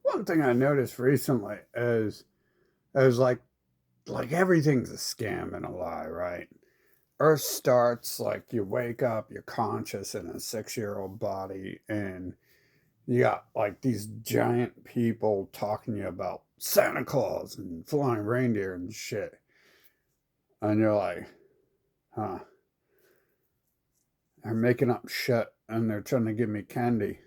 one thing I noticed recently is like everything's a scam and a lie, right? Earth starts like you wake up, you're conscious in a 6-year-old body, and you got like these giant people talking to you about Santa Claus and flying reindeer and shit. And you're like, huh, they're making up shit and they're trying to give me candy.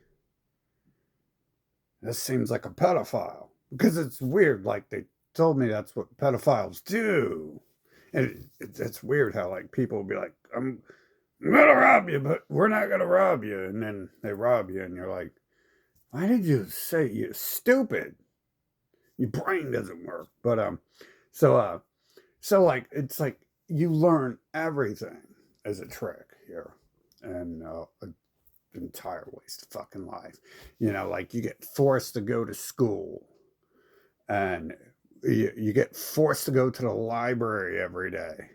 This seems like a pedophile. Because it's weird, like they told me that's what pedophiles do. And it's weird how like people will be like, I'm gonna rob you, but we're not gonna rob you. And then they rob you and you're like, why did you say you stupid? Your brain doesn't work. So uh so like it's like you learn everything as a trick here. And an entire waste of fucking life. Like you get forced to go to school and you get forced to go to the library every day.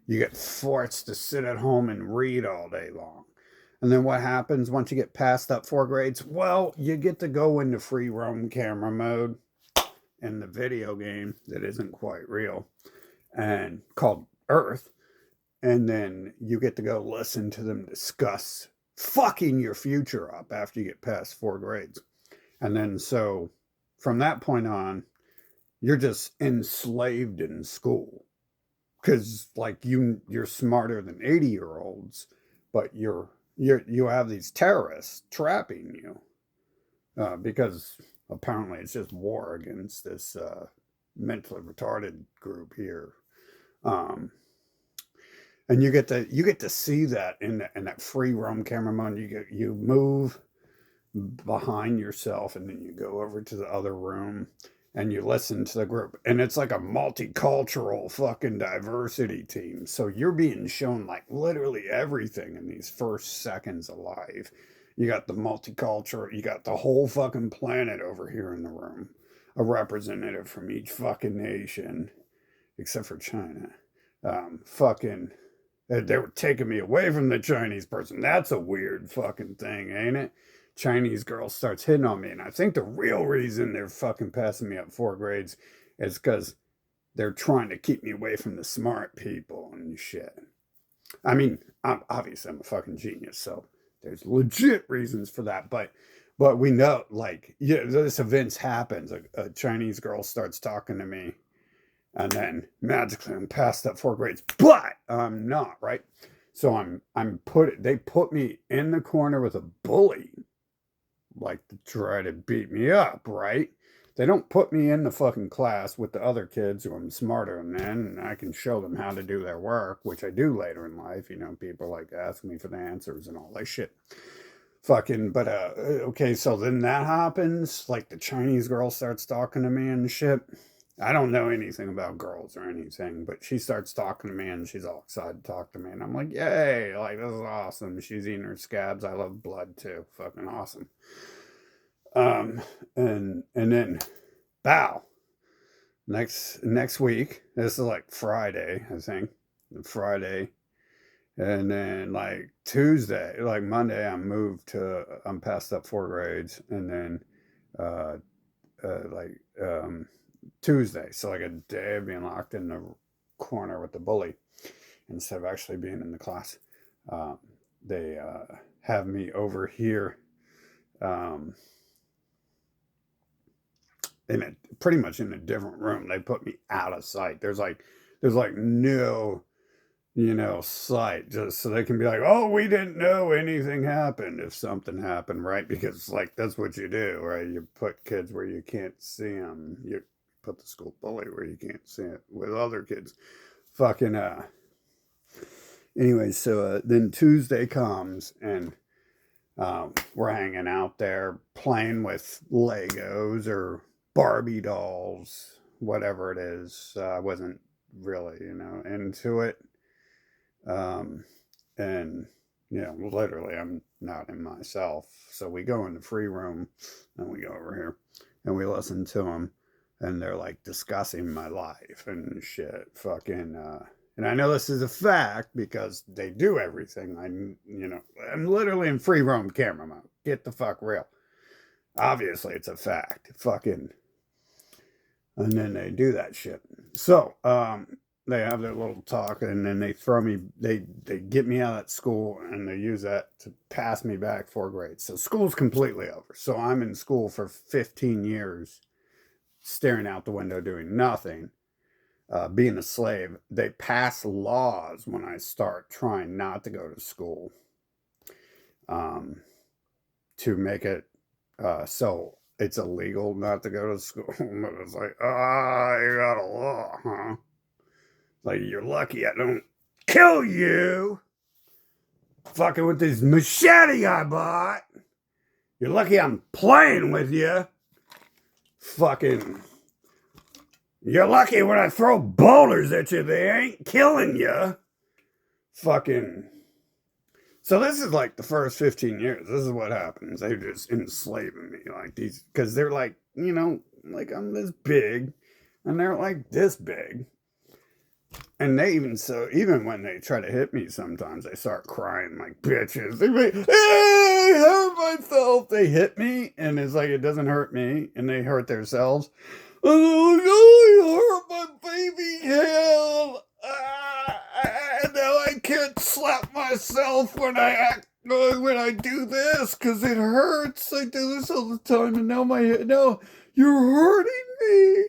You get forced to sit at home and read all day long. And then what happens once you get past that 4 grades? Well, you get to go into free roam camera mode in the video game that isn't quite real and called Earth. And then you get to go listen to them discuss fucking your future up after you get past 4 grades. And then so from that point on, you're just enslaved in school because like you're smarter than 80-year-olds, but you have these terrorists trapping you because apparently it's just war against this mentally retarded group here. Um, and you get to see that in that free roam camera mode. You move behind yourself and then you go over to the other room and you listen to the group, and it's like a multicultural fucking diversity team, so you're being shown like literally everything in these first seconds of life. You got the multicultural, you got the whole fucking planet over here in the room, a representative from each fucking nation except for China. Fucking they were taking me away from the Chinese person. That's a weird fucking thing, ain't it? Chinese girl starts hitting on me, and I think the real reason they're fucking passing me up 4 grades is because they're trying to keep me away from the smart people and shit. I mean, obviously I'm a fucking genius, so there's legit reasons for that. But we know, like, yeah, this event happens. A Chinese girl starts talking to me, and then magically I'm past that 4 grades, but I'm not, right? So they put me in the corner with a bully, like to try to beat me up, right? They don't put me in the fucking class with the other kids who I'm smarter than, and I can show them how to do their work, which I do later in life. People like ask me for the answers and all that shit. Fucking, but okay, so then that happens. Like the Chinese girl starts talking to me and shit. I don't know anything about girls or anything, but she starts talking to me and she's all excited to talk to me. And I'm like, yay, like, this is awesome. She's eating her scabs. I love blood too. Fucking awesome. Um, and then, bow. Next week, this is like Friday, I think. Friday. And then like Tuesday, like Monday, I'm past up 4 grades. And then, uh, like, Tuesday. So like a day of being locked in the corner with the bully instead of actually being in the class. Um, they have me over here um, pretty much in a different room. They put me out of sight. There's like no sight, just so they can be like, oh, we didn't know anything happened if something happened, right? Because like that's what you do, right? You put kids where you can't see them. You put the school bully where you can't see it with other kids. Fucking Anyway, so then Tuesday comes and we're hanging out there playing with Legos or Barbie dolls, whatever it is. I wasn't really, into it. Um, and, literally, I'm not in myself. So we go in the free room and we go over here and we listen to them. And they're like discussing my life and shit. And I know this is a fact because they do everything. I'm literally in free roam camera mode. Get the fuck real. Obviously, it's a fact. Fucking. And then they do that shit. So, they have their little talk, and then they throw me. They get me out of school, and they use that to pass me back 4 grades. So school's completely over. So I'm in school for 15 years, staring out the window, doing nothing, being a slave. They pass laws when I start trying not to go to school, um, to make it so it's illegal not to go to school. But it's like, you got a law, huh? Like, you're lucky I don't kill you fucking with this machete I bought. You're lucky I'm playing with you. Fucking. You're lucky when I throw boulders at you, they ain't killing you. Fucking. So this is like the first 15 years. This is what happens. They're just enslaving me like these, because they're like, like I'm this big, and they're like this big. And they even when they try to hit me, sometimes they start crying like bitches. They make, hey, I hurt myself. They hit me, and it's like it doesn't hurt me, and they hurt themselves. Oh, I hurt my baby hand. Now I can't slap myself when I do this because it hurts. I do this all the time, and now you're hurting me.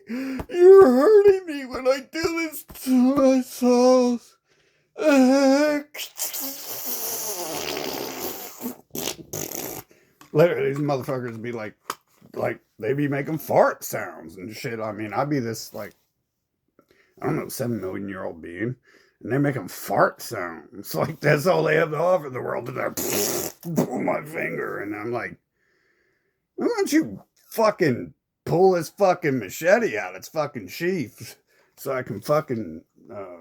You're hurting me when I do this to myself. Literally, these motherfuckers be like they be making fart sounds and shit. I mean, I'd be this like, I don't know, 7 million-year-old being, and they're making fart sounds. Like that's all they have to offer the world. And they're pull my finger, and I'm like, why don't you fucking pull this fucking machete out its fucking sheath so I can fucking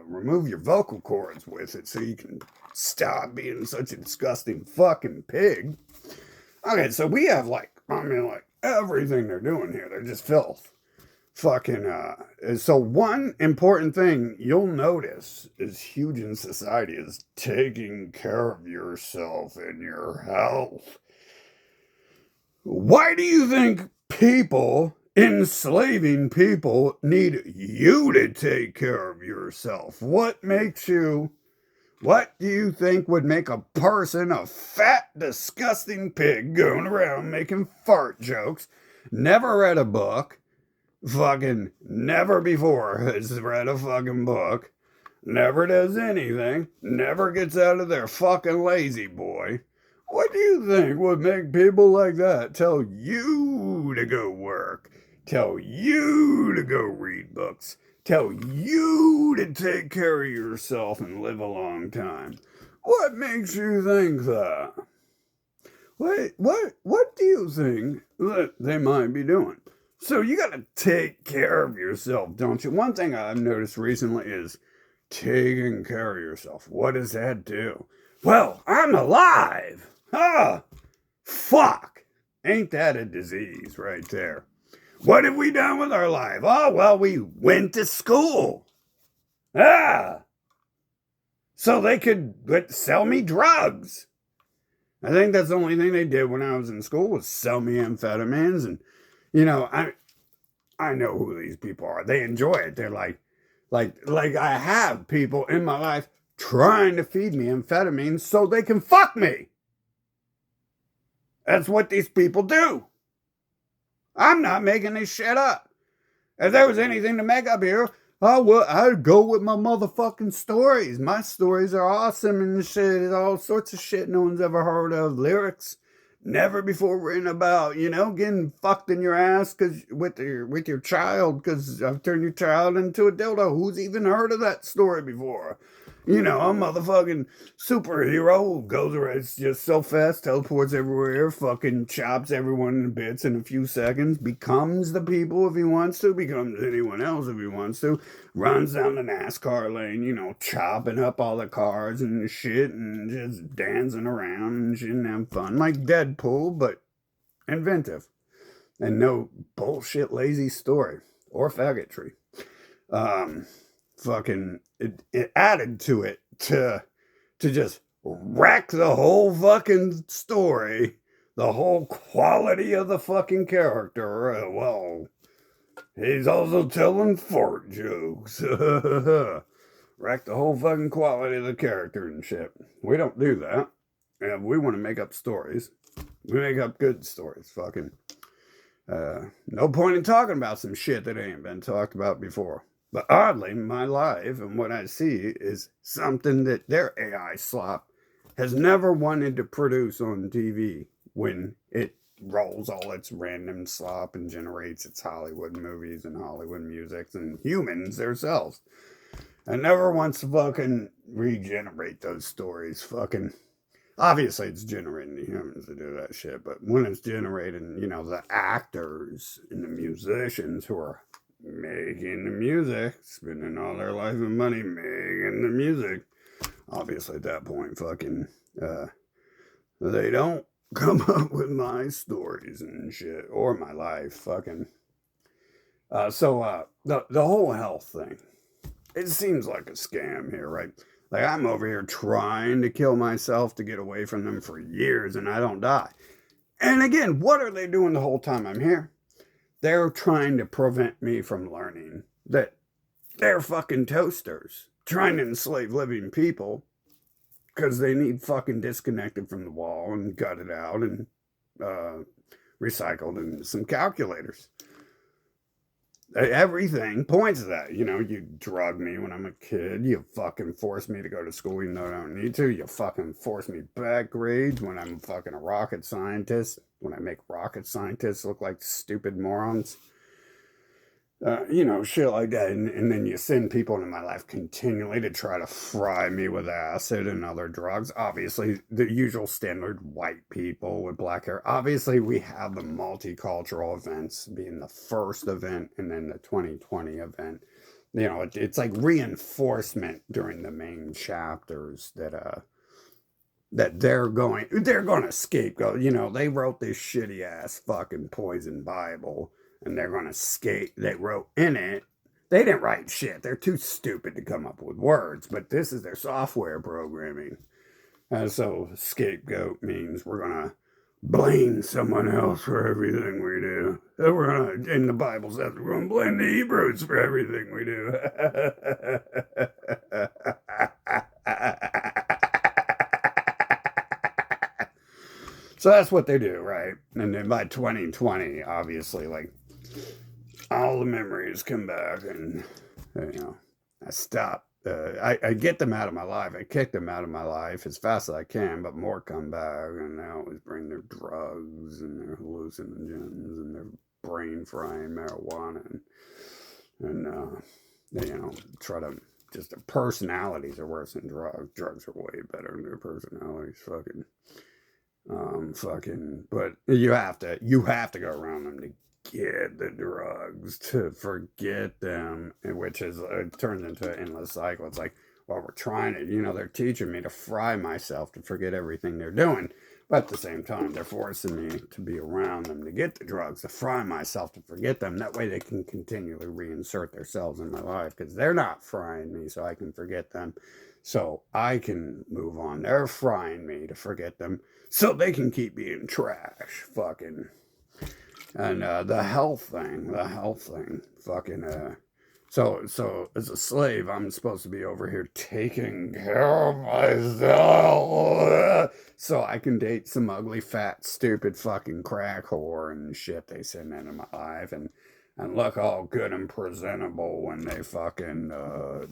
remove your vocal cords with it so you can stop being such a disgusting fucking pig. Okay, so we have like everything they're doing here. They're just filth. Fucking, so one important thing you'll notice is huge in society is taking care of yourself and your health. Why do you think people enslaving people need you to take care of yourself? What do you think would make a person a fat, disgusting pig going around making fart jokes, never read a book, fucking never before has read a fucking book, never does anything, never gets out of their fucking lazy boy? What do you think would make people like that tell you to go work, tell you to go read books, tell you to take care of yourself and live a long time? What makes you think that? What do you think that they might be doing? So you gotta take care of yourself, don't you? One thing I've noticed recently is taking care of yourself. What does that do? Well, I'm alive! Ah! Fuck! Ain't that a disease right there? What have we done with our life? Oh, well, we went to school. So they could sell me drugs. I think that's the only thing they did when I was in school was sell me amphetamines. And, I know who these people are. They enjoy it. They're like I have people in my life trying to feed me amphetamines so they can fuck me. That's what these people do. I'm not making this shit up. If there was anything to make up here, I'd go with my motherfucking stories. My stories are awesome and shit. All sorts of shit no one's ever heard of. Lyrics never before written about, getting fucked in your ass with your child because I've turned your child into a dildo. Who's even heard of that story before? A motherfucking superhero who goes around, it's just so fast, teleports everywhere, fucking chops everyone in bits in a few seconds, becomes the people if he wants to, becomes anyone else if he wants to, runs down the NASCAR lane, chopping up all the cars and shit and just dancing around and shit and having fun. Like Deadpool, but inventive. And no bullshit lazy story or faggotry. Fucking it added to it to just wreck the whole fucking story the whole quality of the fucking character. Well, he's also telling fart jokes. Wreck the whole fucking quality of the character and shit. We don't do that. And we want to make up stories. We make up good stories. Fucking. No point in talking about some shit that ain't been talked about before. But oddly, my life and what I see is something that their AI slop has never wanted to produce on TV when it rolls all its random slop and generates its Hollywood movies and Hollywood music and humans themselves. And never wants to fucking regenerate those stories. Fucking. Obviously, it's generating the humans to do that shit, but when it's generating, the actors and the musicians who are making the music, spending all their life and money making the music, obviously at that point, fucking, they don't come up with my stories and shit, or my life, fucking. The whole health thing, it seems like a scam here, right? Like, I'm over here trying to kill myself to get away from them for years and I don't die. And again, what are they doing the whole time I'm here? They're trying to prevent me from learning that they're fucking toasters, trying to enslave living people because they need fucking disconnected from the wall and gutted out and recycled into some calculators. Everything points to that. You drug me when I'm a kid. You fucking force me to go to school even though I don't need to. You fucking force me back grades when I'm fucking a rocket scientist. When I make rocket scientists look like stupid morons. Shit like that. And then you send people into my life continually to try to fry me with acid and other drugs. Obviously, the usual standard white people with black hair. Obviously, we have the multicultural events being the first event and then the 2020 event. It's like reinforcement during the main chapters that they're going to scapegoat. They wrote this shitty ass fucking poison Bible. And they're going to skate. They wrote in it. They didn't write shit. They're too stupid to come up with words. But this is their software programming. So scapegoat means we're going to blame someone else for everything we do. In the Bible says we're going to blame the Hebrews for everything we do. So that's what they do, right? And then by 2020, obviously, like, all the memories come back and, I stop. I get them out of my life. I kick them out of my life as fast as I can, but more come back and they always bring their drugs and their hallucinogens and their brain frying marijuana and they, try to, just their personalities are worse than drugs. Drugs are way better than their personalities. But you have to go around them to get the drugs to forget them, which is it turns into an endless cycle. It's like, well, we're trying to, they're teaching me to fry myself to forget everything they're doing, but at the same time, they're forcing me to be around them to get the drugs, to fry myself to forget them. That way, they can continually reinsert themselves in my life because they're not frying me, so I can forget them, so I can move on. They're frying me to forget them, so they can keep being trash, fucking. And the health thing, fucking. So as a slave, I'm supposed to be over here taking care of myself, so I can date some ugly, fat, stupid, fucking crack whore and shit they send into my life, and look all good and presentable when they fucking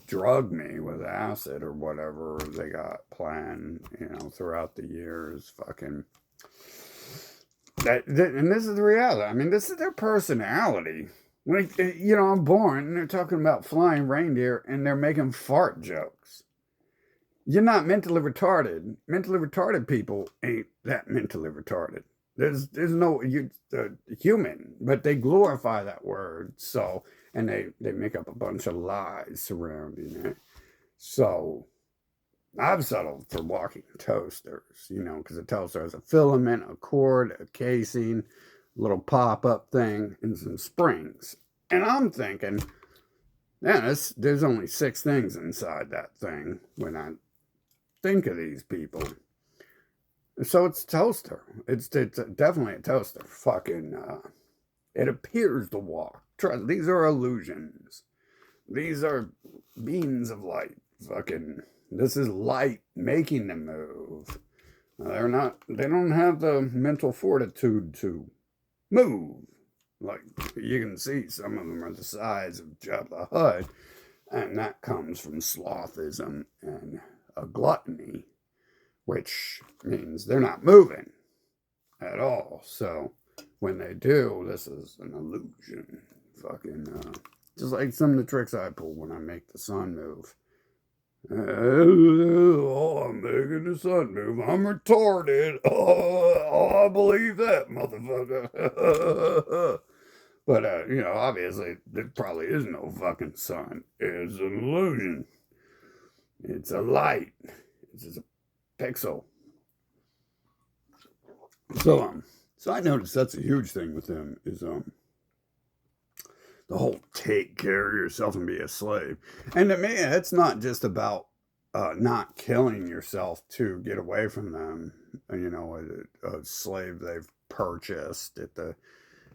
drug me with acid or whatever they got planned, throughout the years, fucking. And this is the reality. I mean, this is their personality. Like, I'm born and they're talking about flying reindeer and they're making fart jokes. You're not mentally retarded. Mentally retarded people ain't that mentally retarded. There's no human, but they glorify that word. So, and they make up a bunch of lies surrounding it. So, I've settled for walking toasters, because a toaster has a filament, a cord, a casing, a little pop-up thing, and some springs. And I'm thinking, man, there's only 6 things inside that thing when I think of these people. So it's toaster. It's definitely a toaster. Fucking, it appears to walk. Trust, these are illusions. These are beams of light. Fucking, this is light making them move. They're not, they don't have the mental fortitude to move. Like, you can see some of them are the size of Jabba the Hutt, and that comes from slothism and a gluttony, which means they're not moving at all. So when they do, this is an illusion. Fucking, just like some of the tricks I pull when I make the sun move. Oh, I'm making the sun move. I'm retarded. Oh, I believe that, motherfucker. But, obviously, there probably is no fucking sun. It's an illusion. It's a light. It's just a pixel. So I noticed that's a huge thing with him is, the whole take care of yourself and be a slave. And to me, it's not just about not killing yourself to get away from them. A slave they've purchased at the,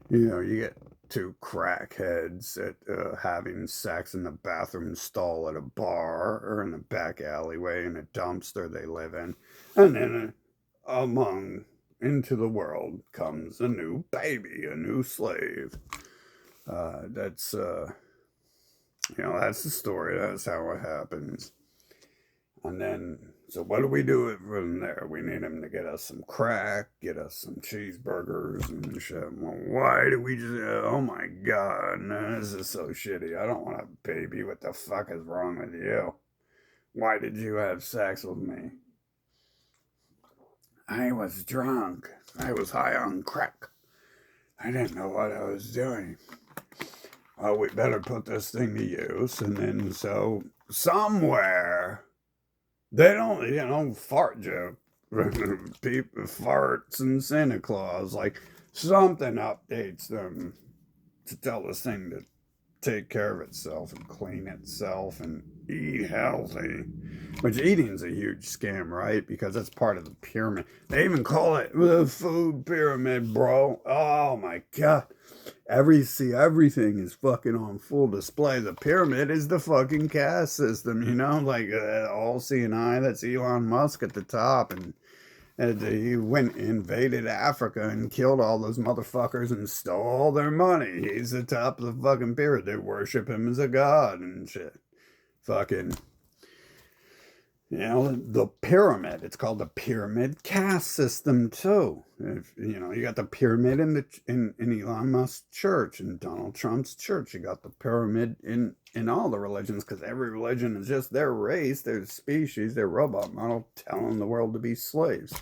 you get two crackheads at having sex in the bathroom stall at a bar or in the back alleyway in a dumpster they live in. And then into the world comes a new baby, a new slave. That's the story. That's how it happens. And then, so what do we do from there? We need him to get us some crack, get us some cheeseburgers and shit. Well, why do we just, oh my God, no, this is so shitty. I don't want a baby. What the fuck is wrong with you? Why did you have sex with me? I was drunk. I was high on crack. I didn't know what I was doing. Oh, we better put this thing to use. And then, so somewhere, they don't, fart joke. People, farts and Santa Claus. Like, something updates them to tell this thing to take care of itself and clean itself and eat healthy. Which eating's a huge scam, right? Because that's part of the pyramid. They even call it the food pyramid, bro. Oh my God. Everything is fucking on full display. The pyramid is the fucking caste system, like all seeing eye. That's Elon Musk at the top, and he went invaded Africa and killed all those motherfuckers and stole all their money. He's the top of the fucking pyramid. They worship him as a god and shit. Fucking. The pyramid. It's called the pyramid caste system too. You got the pyramid in Elon Musk's church and Donald Trump's church. You got the pyramid in all the religions because every religion is just their race, their species, their robot model telling the world to be slaves.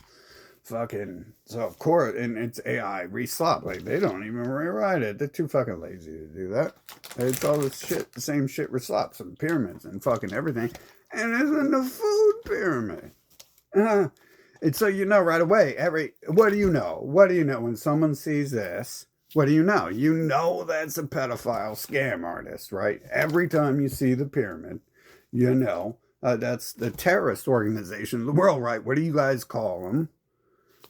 Fucking, so of course, and it's AI re-slop. Like, they don't even rewrite it. They're too fucking lazy to do that. It's all this shit, the same shit re-slops and pyramids and fucking everything. And it's in the food pyramid. And so right away, what do you know? What do you know when someone sees this? What do you know? You know that's a pedophile scam artist, right? Every time you see the pyramid, that's the terrorist organization of the world, right? What do you guys call them?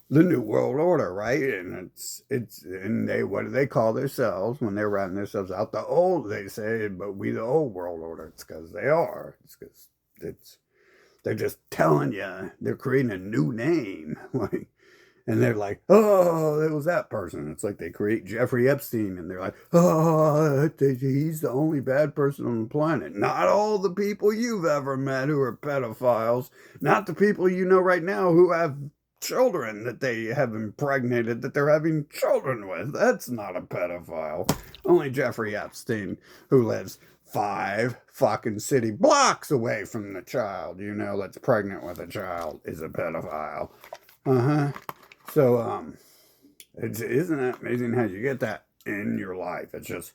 The New World Order, right? And what do they call themselves when they're ratting themselves out? They say, but we the old world order. It's because they are. It's because they're just telling you they're creating a new name, like, and they're like, oh, it was that person. It's like they create Jeffrey Epstein, and they're like, oh, he's the only bad person on the planet. Not all the people you've ever met who are pedophiles. Not the people you know right now who have children that they have impregnated, that they're having children with. That's not a pedophile. Only Jeffrey Epstein, who lives 5 fucking city blocks away from the child, that's pregnant with a child, is a pedophile. So, isn't that amazing how you get that in your life? It's just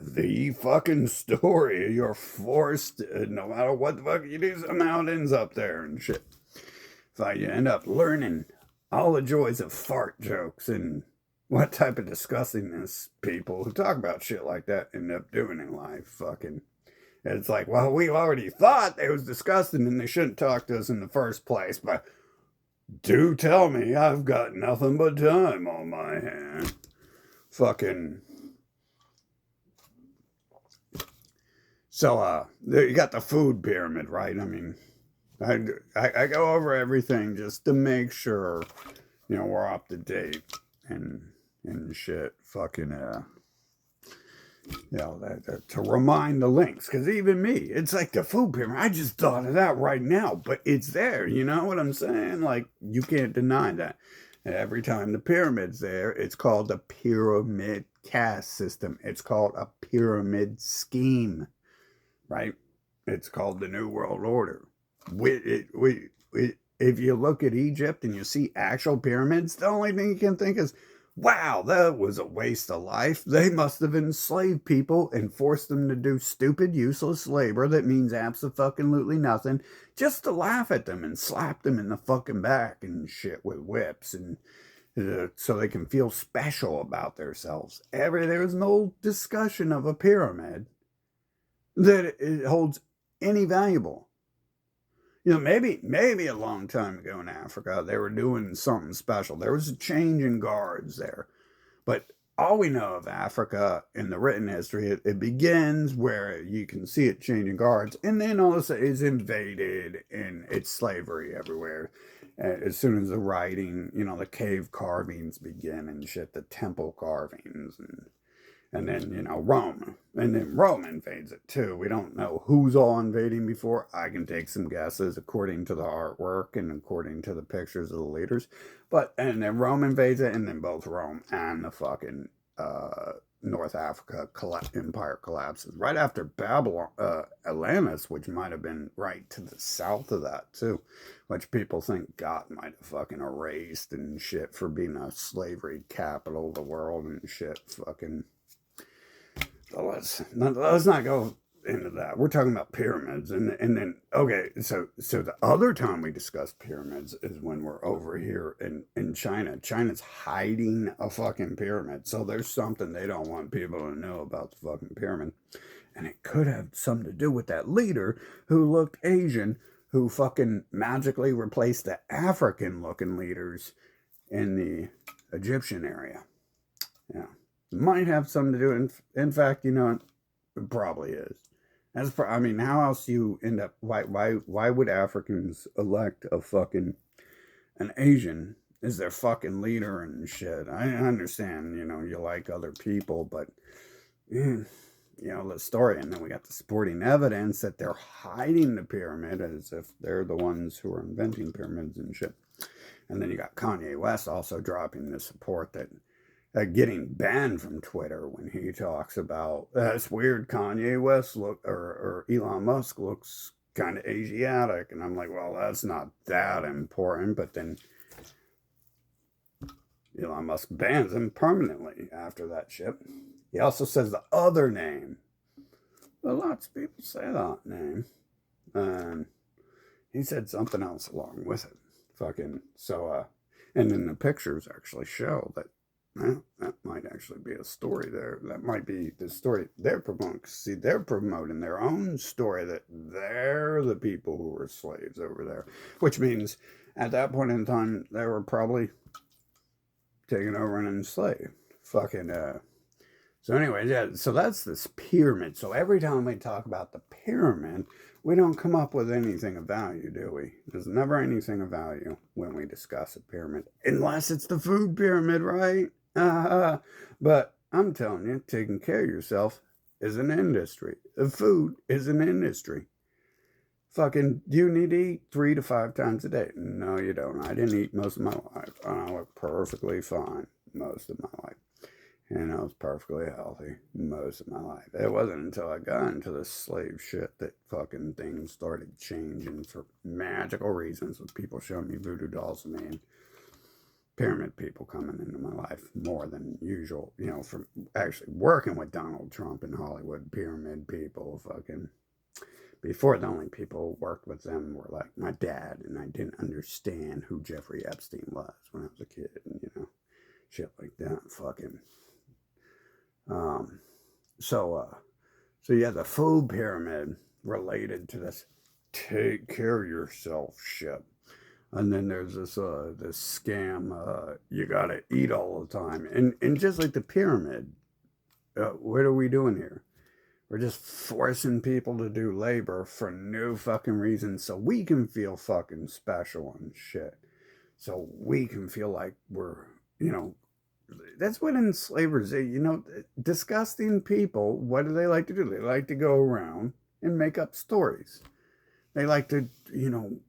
the fucking story. You're forced, no matter what the fuck you do, somehow it ends up there and shit. So you end up learning all the joys of fart jokes and what type of disgustingness people who talk about shit like that end up doing in life. Fucking, it's like, well, we already thought they was disgusting and they shouldn't talk to us in the first place, but Do tell me, I've got nothing but time on my hand. Fucking. So, you got the food pyramid, right? I mean, I go over everything just to make sure, we're up to date and shit. Fucking, to remind the links. Because even me, it's like the food pyramid. I just thought of that right now, but it's there. You know what I'm saying? Like, you can't deny that. And every time the pyramid's there, it's called the pyramid caste system. It's called a pyramid scheme, right? It's called the New World Order. If you look at Egypt and you see actual pyramids, the only thing you can think is, wow, that was a waste of life. They must have enslaved people and forced them to do stupid, useless labor that means absolutely nothing just to laugh at them and slap them in the fucking back and shit with whips and so they can feel special about themselves. There was no discussion of a pyramid that it holds any valuable. Maybe a long time ago in Africa, they were doing something special. There was a change in guards there. But all we know of Africa in the written history, it begins where you can see it changing guards, and then all of a sudden it's invaded and it's slavery everywhere. As soon as the writing, the cave carvings begin and shit, the temple carvings and then Rome, and then Rome invades it too. We don't know who's all invading before. I can take some guesses according to the artwork and according to the pictures of the leaders, and then Rome invades it, and then both Rome and the fucking North Africa empire collapses right after Babylon, Atlantis, which might have been right to the south of that too, which people think God might have fucking erased and shit for being a slavery capital of the world and shit. Fucking let's not go into that. We're talking about pyramids, and then okay, so the other time we discussed pyramids is when we're over here in China. China's hiding a fucking pyramid, so there's something they don't want people to know about the fucking pyramid, and it could have something to do with that leader who looked Asian, who fucking magically replaced the African looking leaders in the Egyptian area. Yeah. Might have something to do. In fact, it probably is. I mean, how else you end up? Why would Africans elect an Asian as their fucking leader and shit? I understand, you like other people, but the story, and then we got the supporting evidence that they're hiding the pyramid as if they're the ones who are inventing pyramids and shit. And then you got Kanye West also dropping the support that getting banned from Twitter when he talks about it's weird. Kanye West or Elon Musk looks kind of Asiatic, and I'm like, well, that's not that important. But then Elon Musk bans him permanently after that shit. He also says the other name. Well, lots of people say that name, and he said something else along with it. And then the pictures actually show that. Well, that might actually be a story there. That might be the story they're promoting. See, they're promoting their own story that they're the people who were slaves over there. Which means at that point in time, they were probably taken over and enslaved. So anyway, yeah, so that's this pyramid. So every time we talk about the pyramid, we don't come up with anything of value, do we? There's never anything of value when we discuss a pyramid. Unless it's the food pyramid, right? But I'm telling you, taking care of yourself is an industry. Food is an industry. Do you need to eat 3 to 5 times a day? No, you don't. I didn't eat most of my life. I look perfectly fine most of my life. And I was perfectly healthy most of my life. It wasn't until I got into the slave shit that fucking things started changing for magical reasons, with people showing me voodoo dolls of me and pyramid people coming into my life more than usual. From actually working with Donald Trump in Hollywood, pyramid people before, the only people who worked with them were like my dad, and I didn't understand who Jeffrey Epstein was when I was a kid, and shit like that. So yeah, the food pyramid related to this take care of yourself shit. And then there's this scam, you gotta eat all the time. And just like the pyramid, what are we doing here? We're just forcing people to do labor for no fucking reason so we can feel fucking special and shit. So we can feel like we're, you know, that's what enslavers do. You know, disgusting people, what do they like to do? They like to go around and make up stories. They like to, you know,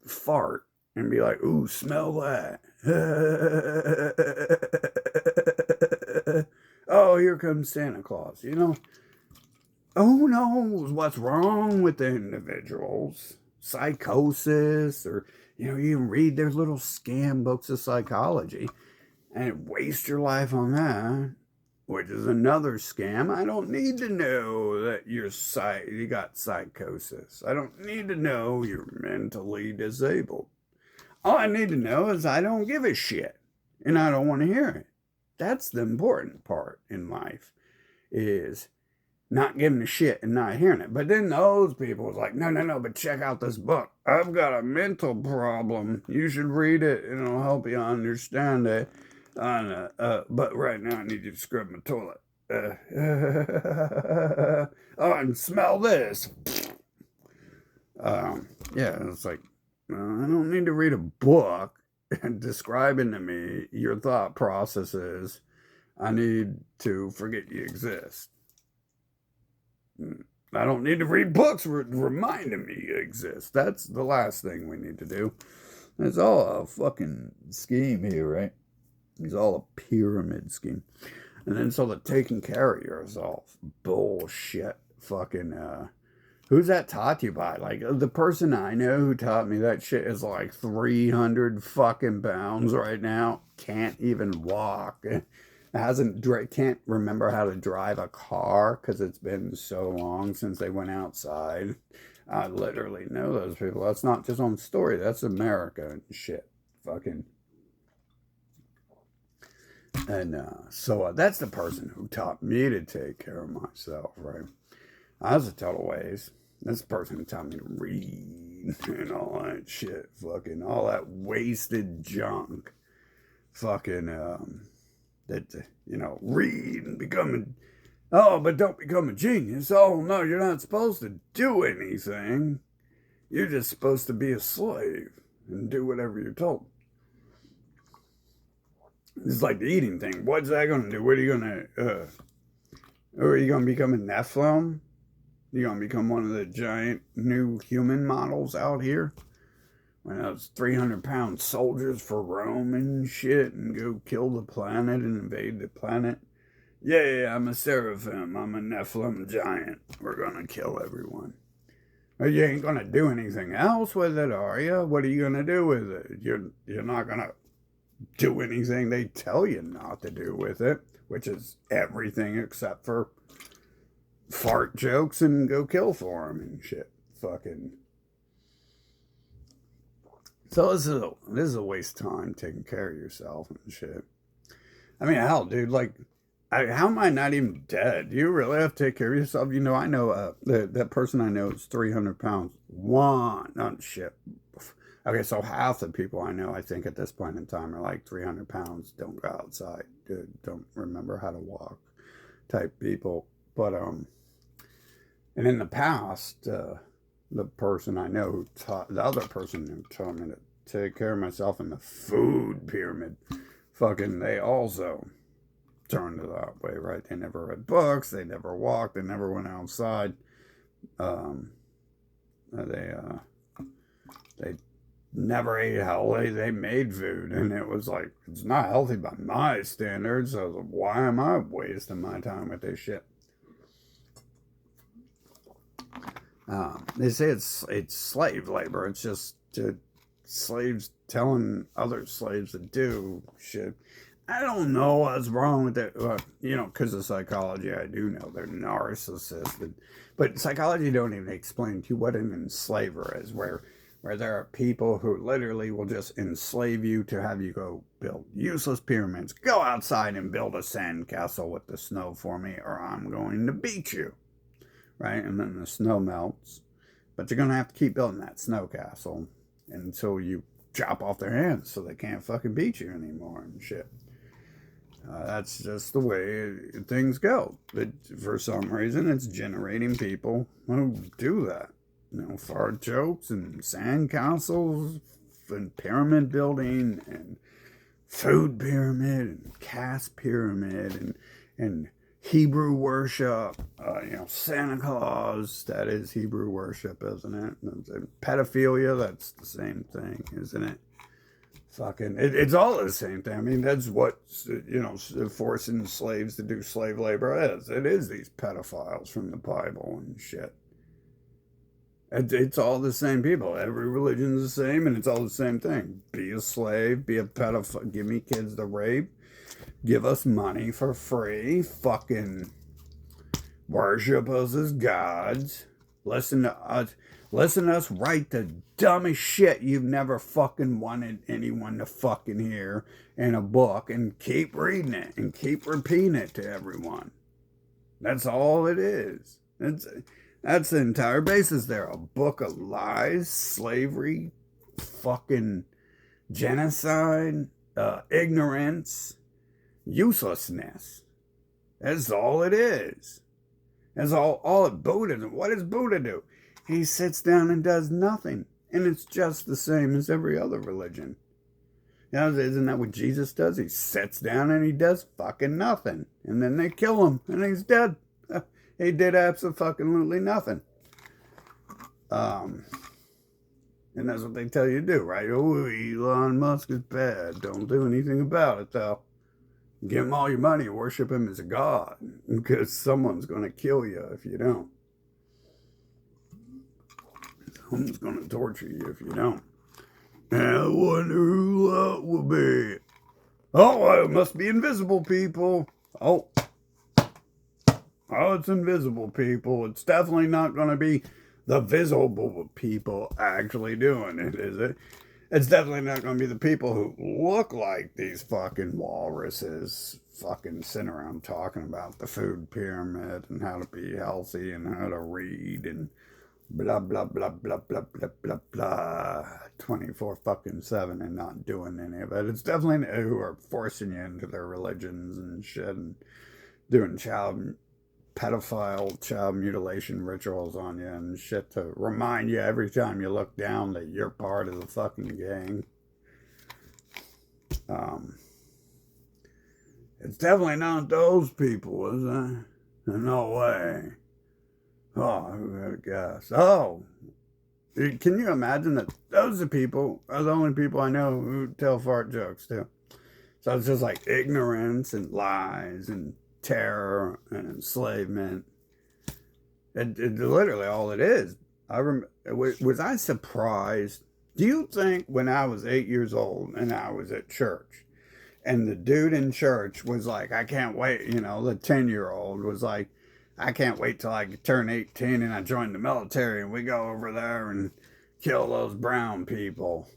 fart and be like, ooh, smell that. Oh, here comes Santa Claus. You know, who knows what's wrong with the individuals? Psychosis, or, you know, you can read their little scam books of psychology and waste your life on that, which is another scam. I don't need to know that you got psychosis. I don't need to know you're mentally disabled. All I need to know is I don't give a shit and I don't want to hear it. That's the important part in life, is not giving a shit and not hearing it. But then those people was like, no, no, no, but check out this book. I've got a mental problem. You should read it and it'll help you understand it. But right now I need you to scrub my toilet. Oh, and smell this. Yeah, it's like, I don't need to read a book describing to me your thought processes. I need to forget you exist. I don't need to read books reminding me you exist. That's the last thing we need to do. It's all a fucking scheme here, right? It's all a pyramid scheme. And then so the taking care of yourself bullshit. Fucking, who's that taught you by? Like, the person I know who taught me that shit is like 300 fucking pounds right now. Can't even walk. Can't remember how to drive a car because it's been so long since they went outside. I literally know those people. That's not just on story. That's America and shit. Fucking. And so that's the person who taught me to take care of myself, right? I was a total waste. That's the person who taught me to read and all that shit. Fucking all that wasted junk. Fucking, that, you know, read and become but don't become a genius. Oh, no, you're not supposed to do anything. You're just supposed to be a slave and do whatever you're told. It's like the eating thing. What's that going to do? What are you going to, are you going to become a Nephilim? You going to become one of the giant new human models out here? When those 300-pound soldiers for Rome and shit and go kill the planet and invade the planet. Yeah, I'm a seraphim. I'm a Nephilim giant. We're going to kill everyone. But you ain't going to do anything else with it, are you? What are you going to do with it? You're not going to do anything they tell you not to do with it, which is everything except for fart jokes and go kill for them and shit. Fucking. So this is a waste of time taking care of yourself and shit. I mean, hell, dude, like, how am I not even dead? Do you really have to take care of yourself? You know, I know that person I know is 300 pounds. Shit. Okay, so half the people I know, I think at this point in time, are like 300 pounds. Don't go outside. Dude, don't remember how to walk type people. But, and in the past, the person I know the other person who taught me to take care of myself in the food pyramid, fucking, they also turned it that way, right? They never read books, they never walked, they never went outside. They never ate healthy. They made food, and it was like, it's not healthy by my standards, so why am I wasting my time with this shit? They say it's slave labor. It's just slaves telling other slaves to do shit. I don't know what's wrong with it. You know, because of psychology, I do know they're narcissists. But psychology don't even explain to you what an enslaver is, where there are people who literally will just enslave you to have you go build useless pyramids. Go outside and build a sand castle with the snow for me, or I'm going to beat you. Right? And then the snow melts. But you're going to have to keep building that snow castle until you chop off their hands so they can't fucking beat you anymore and shit. That's just the way things go. For some reason, it's generating people who do that. You know, fart jokes and sand castles and pyramid building and food pyramid and caste pyramid and Hebrew worship. Santa Claus, that is Hebrew worship, isn't it? And pedophilia, that's the same thing, isn't it? It's all the same thing. I mean, that's what, forcing slaves to do slave labor is. It is these pedophiles from the Bible and shit. It's all the same people. Every religion's the same, and it's all the same thing. Be a slave, be a pedophile, give me kids to rape, give us money for free, fucking worship us as gods, listen to us write the dumbest shit you've never fucking wanted anyone to fucking hear in a book, and keep reading it and keep repeating it to everyone. That's all it is. That's the entire basis there. A book of lies, slavery, fucking genocide, ignorance, uselessness. That's all it is. That's all it Buddha does. What does Buddha do? He sits down and does nothing. And it's just the same as every other religion. Isn't that what Jesus does? He sits down and he does fucking nothing. And then they kill him and he's dead. He did absolutely nothing. And that's what they tell you to do, right? Oh, Elon Musk is bad. Don't do anything about it, though. Give him all your money, worship him as a god, because someone's going to kill you if you don't. Someone's going to torture you if you don't. And I wonder who that will be. Oh, it must be invisible people. Oh, it's invisible people. It's definitely not going to be the visible people actually doing it, is it? It's definitely not going to be the people who look like these fucking walruses fucking sitting around talking about the food pyramid and how to be healthy and how to read and blah, blah, blah, blah, blah, blah, blah, blah, 24 fucking 7 and not doing any of it. It's definitely who are forcing you into their religions and shit and doing pedophile child mutilation rituals on you and shit to remind you every time you look down that you're part of the fucking gang. It's definitely not those people, is it? No way. Oh, who had a guess? Oh, can you imagine that those are the only people I know who tell fart jokes too? So it's just like ignorance and lies and terror and enslavement. It literally all it is. Was I surprised? Do you think when I was 8 years old and I was at church and the dude in church was like, I can't wait, the 10-year-old was like, I can't wait till I turn 18 and I join the military and we go over there and kill those brown people?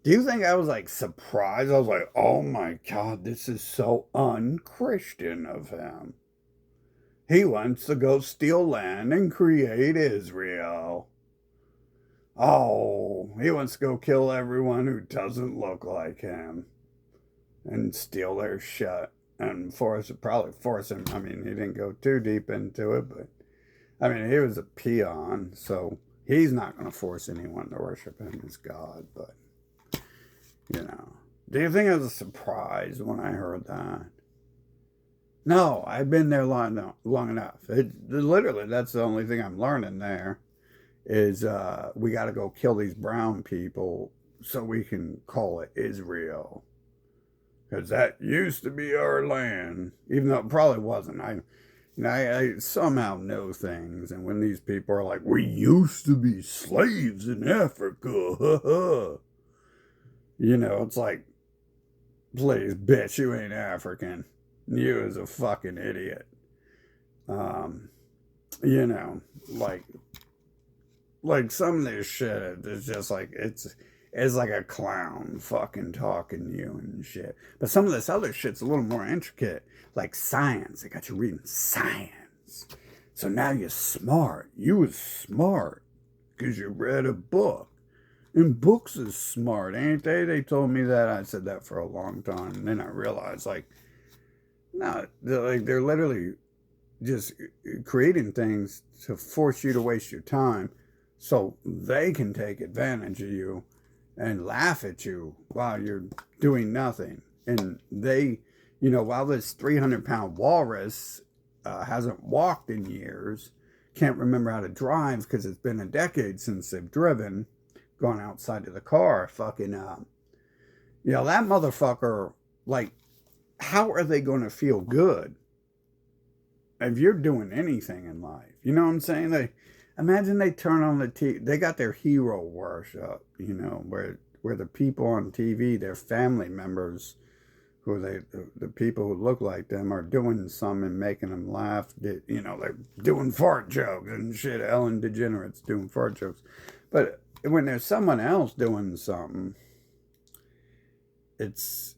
Do you think I was like surprised? I was like, oh my God, this is so unchristian of him. He wants to go steal land and create Israel. Oh, he wants to go kill everyone who doesn't look like him and steal their shit and probably force him. I mean, he didn't go too deep into it, but I mean, he was a peon, so he's not going to force anyone to worship him as God, but do you think I was surprised when I heard that? No, I've been there long enough. Literally, that's the only thing I'm learning there is we got to go kill these brown people so we can call it Israel. Because that used to be our land, even though it probably wasn't. I somehow know things, and when these people are like, we used to be slaves in Africa, it's like, please, bitch, you ain't African. You is a fucking idiot. Like some of this shit is just like, it's like a clown fucking talking to you and shit. But some of this other shit's a little more intricate, like science. They got you reading science. So now you're smart. You was smart because you read a book. And books is smart, ain't they? They told me that. I said that for a long time. And then I realized, like, no, they're literally just creating things to force you to waste your time so they can take advantage of you and laugh at you while you're doing nothing. And they, while this 300-pound walrus hasn't walked in years, can't remember how to drive because it's been a decade since they've driven, gone outside of the car, fucking, that motherfucker, like, how are they going to feel good if you're doing anything in life? You know what I'm saying? Imagine they turn on the TV. They got their hero worship, where the people on TV, their family members, the people who look like them are doing something and making them laugh. They're doing fart jokes and shit. Ellen DeGeneres doing fart jokes. But when there's someone else doing something, it's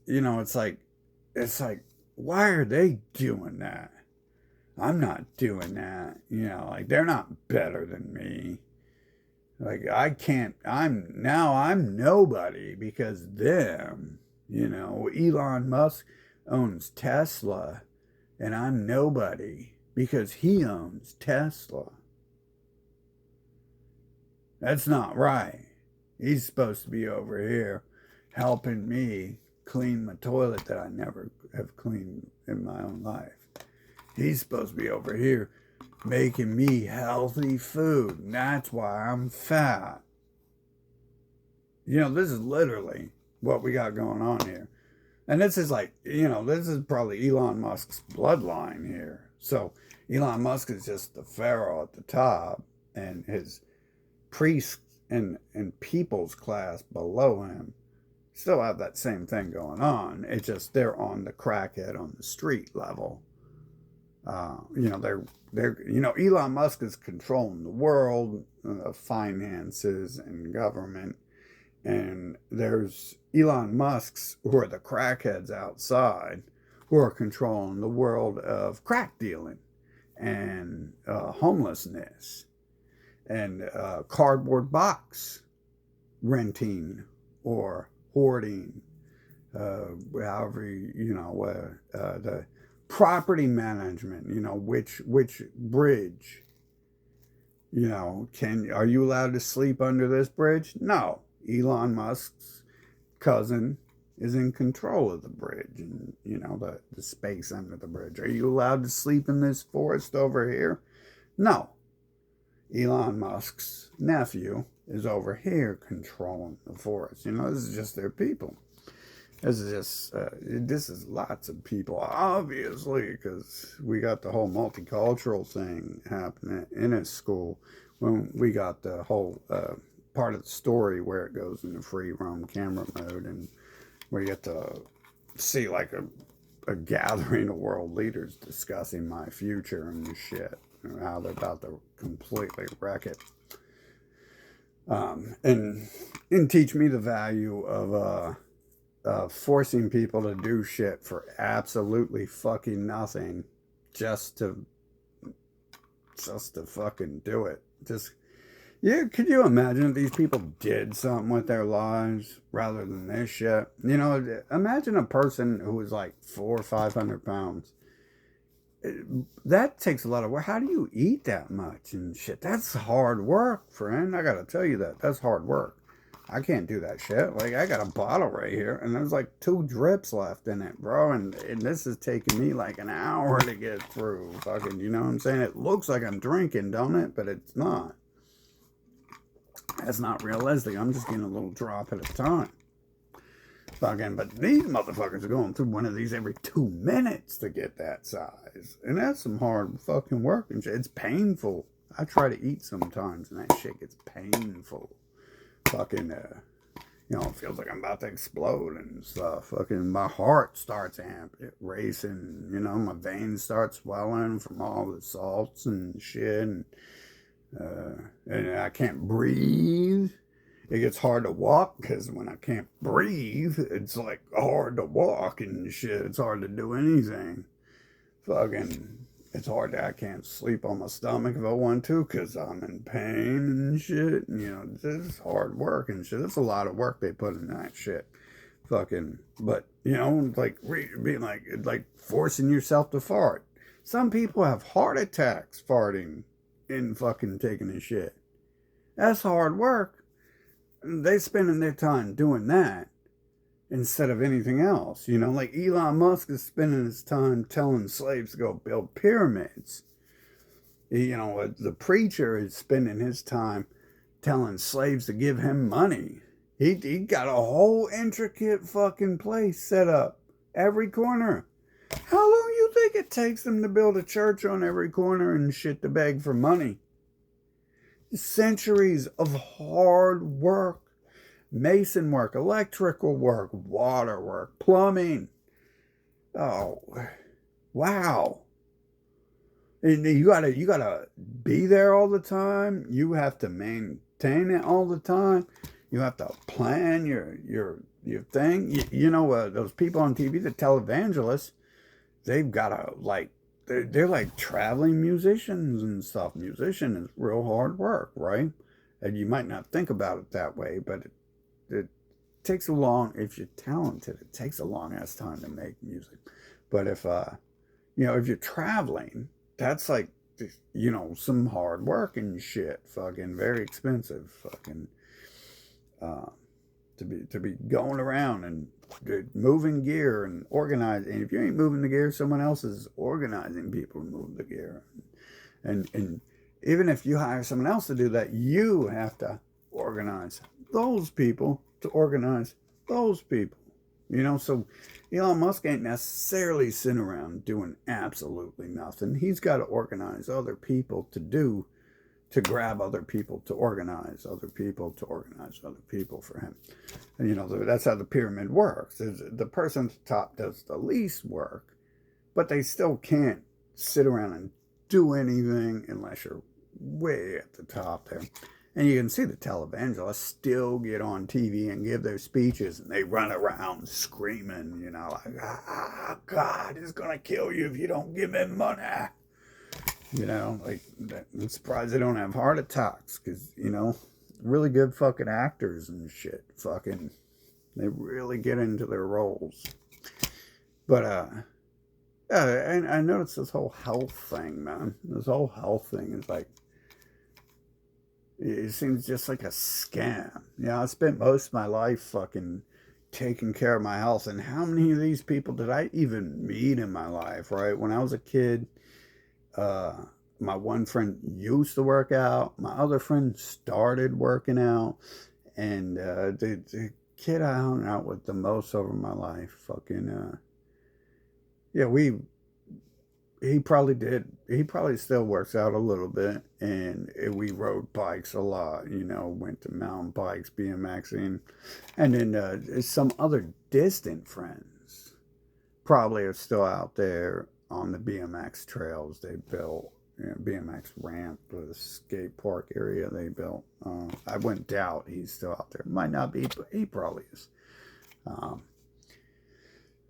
like, why are they doing that? I'm not doing that. Like, they're not better than me. Like, I'm nobody because them. Elon Musk owns Tesla, and I'm nobody because he owns Tesla. That's not right. He's supposed to be over here helping me clean my toilet that I never have cleaned in my own life. He's supposed to be over here making me healthy food, and that's why I'm fat. This is literally what we got going on here. And this is like, this is probably Elon Musk's bloodline here. So Elon Musk is just the pharaoh at the top, and his priests and people's class below him still have that same thing going on. It's just they're on the crackhead on the street level. Elon Musk is controlling the world, finances and government. And there's Elon Musk's who are the crackheads outside who are controlling the world of crack dealing and homelessness and cardboard box renting or hoarding, the property management, which bridge, are you allowed to sleep under this bridge? No. Elon Musk's cousin is in control of the bridge and, the space under the bridge. Are you allowed to sleep in this forest over here? No. Elon Musk's nephew is over here controlling the forest. This is just their people. This is lots of people, obviously, because we got the whole multicultural thing happening in his school when we got the whole part of the story where it goes into free roam camera mode and where you get to see like a gathering of world leaders discussing my future and shit, and how they're about to completely wreck it. And teach me the value of forcing people to do shit for absolutely fucking nothing just to fucking do it. Could you imagine if these people did something with their lives rather than this shit? Imagine a person who was like 400 or 500 pounds. That takes a lot of work. How do you eat that much and shit? That's hard work, friend. I gotta tell you that. That's hard work. I can't do that shit. Like, I got a bottle right here, and there's like 2 drips left in it, bro. And this is taking me like an hour to get through. Fucking, you know what I'm saying? It looks like I'm drinking, don't it? But it's not. That's not realistic. I'm just getting a little drop at a time. Fucking, but these motherfuckers are going through one of these every 2 minutes to get that size. And that's some hard fucking work and shit. It's painful. I try to eat sometimes, and that shit gets painful. Fucking, it feels like I'm about to explode and stuff. Fucking, my heart starts racing. My veins start swelling from all the salts and shit. And I can't breathe. It gets hard to walk because when I can't breathe, it's like hard to walk and shit. It's hard to do anything. Fucking, It's hard that I can't sleep on my stomach if I want to because I'm in pain and shit. And, this is hard work and shit. It's a lot of work they put in that shit. Fucking, but, like being like forcing yourself to fart. Some people have heart attacks farting and fucking taking a shit. That's hard work. They spending their time doing that instead of anything else. Like Elon Musk is spending his time telling slaves to go build pyramids. The preacher is spending his time telling slaves to give him money. He got a whole intricate fucking place set up every corner. How long you think it takes them to build a church on every corner and shit to beg for money? Centuries of hard work. Mason work, electrical work, water work, plumbing. Oh, wow. And you gotta be there all the time. You have to maintain it all the time. You have to plan your thing. Those people on TV, the televangelists, they've gotta they're like traveling musicians and stuff. Musician is real hard work, right? And you might not think about it that way, but it takes if you're talented, it takes a long ass time to make music. But if you're traveling, that's like some hard work and shit. Fucking very expensive. Fucking to be going around and moving gear and organizing. And if you ain't moving the gear, someone else is organizing people to move the gear. And even if you hire someone else to do that, you have to organize those people to organize those people. So Elon Musk ain't necessarily sitting around doing absolutely nothing. He's got to organize other people to grab other people, to organize other people, to organize other people for him. And that's how the pyramid works. The person at the top does the least work, but they still can't sit around and do anything unless you're way at the top there. And you can see the televangelists still get on TV and give their speeches, and they run around screaming, like, God is going to kill you if you don't give me money. I'm surprised they don't have heart attacks because, really good fucking actors and shit. Fucking, they really get into their roles. But, yeah, I noticed this whole health thing, man. This whole health thing is like, it seems just like a scam. I spent most of my life fucking taking care of my health. And how many of these people did I even meet in my life, right? When I was a kid, my one friend used to work out. My other friend started working out. And the kid I hung out with the most over my life, fucking, he probably still works out a little bit, and we rode bikes a lot, went to mountain bikes, BMXing, and then some other distant friends probably are still out there on the BMX trails they built, BMX ramp, the skate park area they built. I wouldn't doubt he's still out there. Might not be, but he probably is.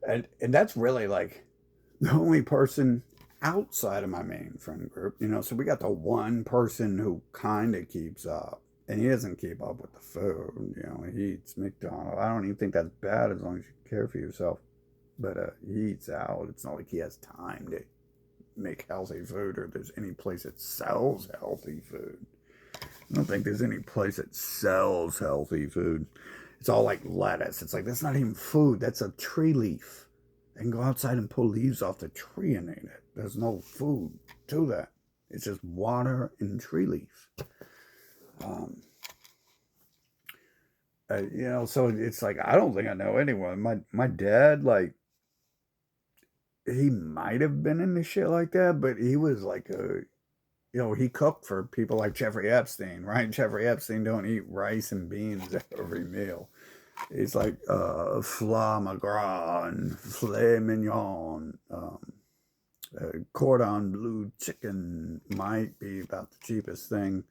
And that's really like the only person outside of my main friend group, so we got the one person who kind of keeps up, and he doesn't keep up with the food. He eats McDonald's. I don't even think that's bad as long as you care for yourself. But he eats out. It's not like he has time to make healthy food, or there's any place that sells healthy food. I don't think there's any place that sells healthy food. It's all like lettuce. It's like, that's not even food. That's a tree leaf. They can go outside and pull leaves off the tree and eat it. There's no food to that. It's just water and tree leaf. So it's like, I don't think I know anyone. My dad, like, he might have been into shit like that, but he was like he cooked for people like Jeffrey Epstein, right? Jeffrey Epstein don't eat rice and beans every meal. It's like foie gras and filet mignon. Cordon bleu chicken might be about the cheapest thing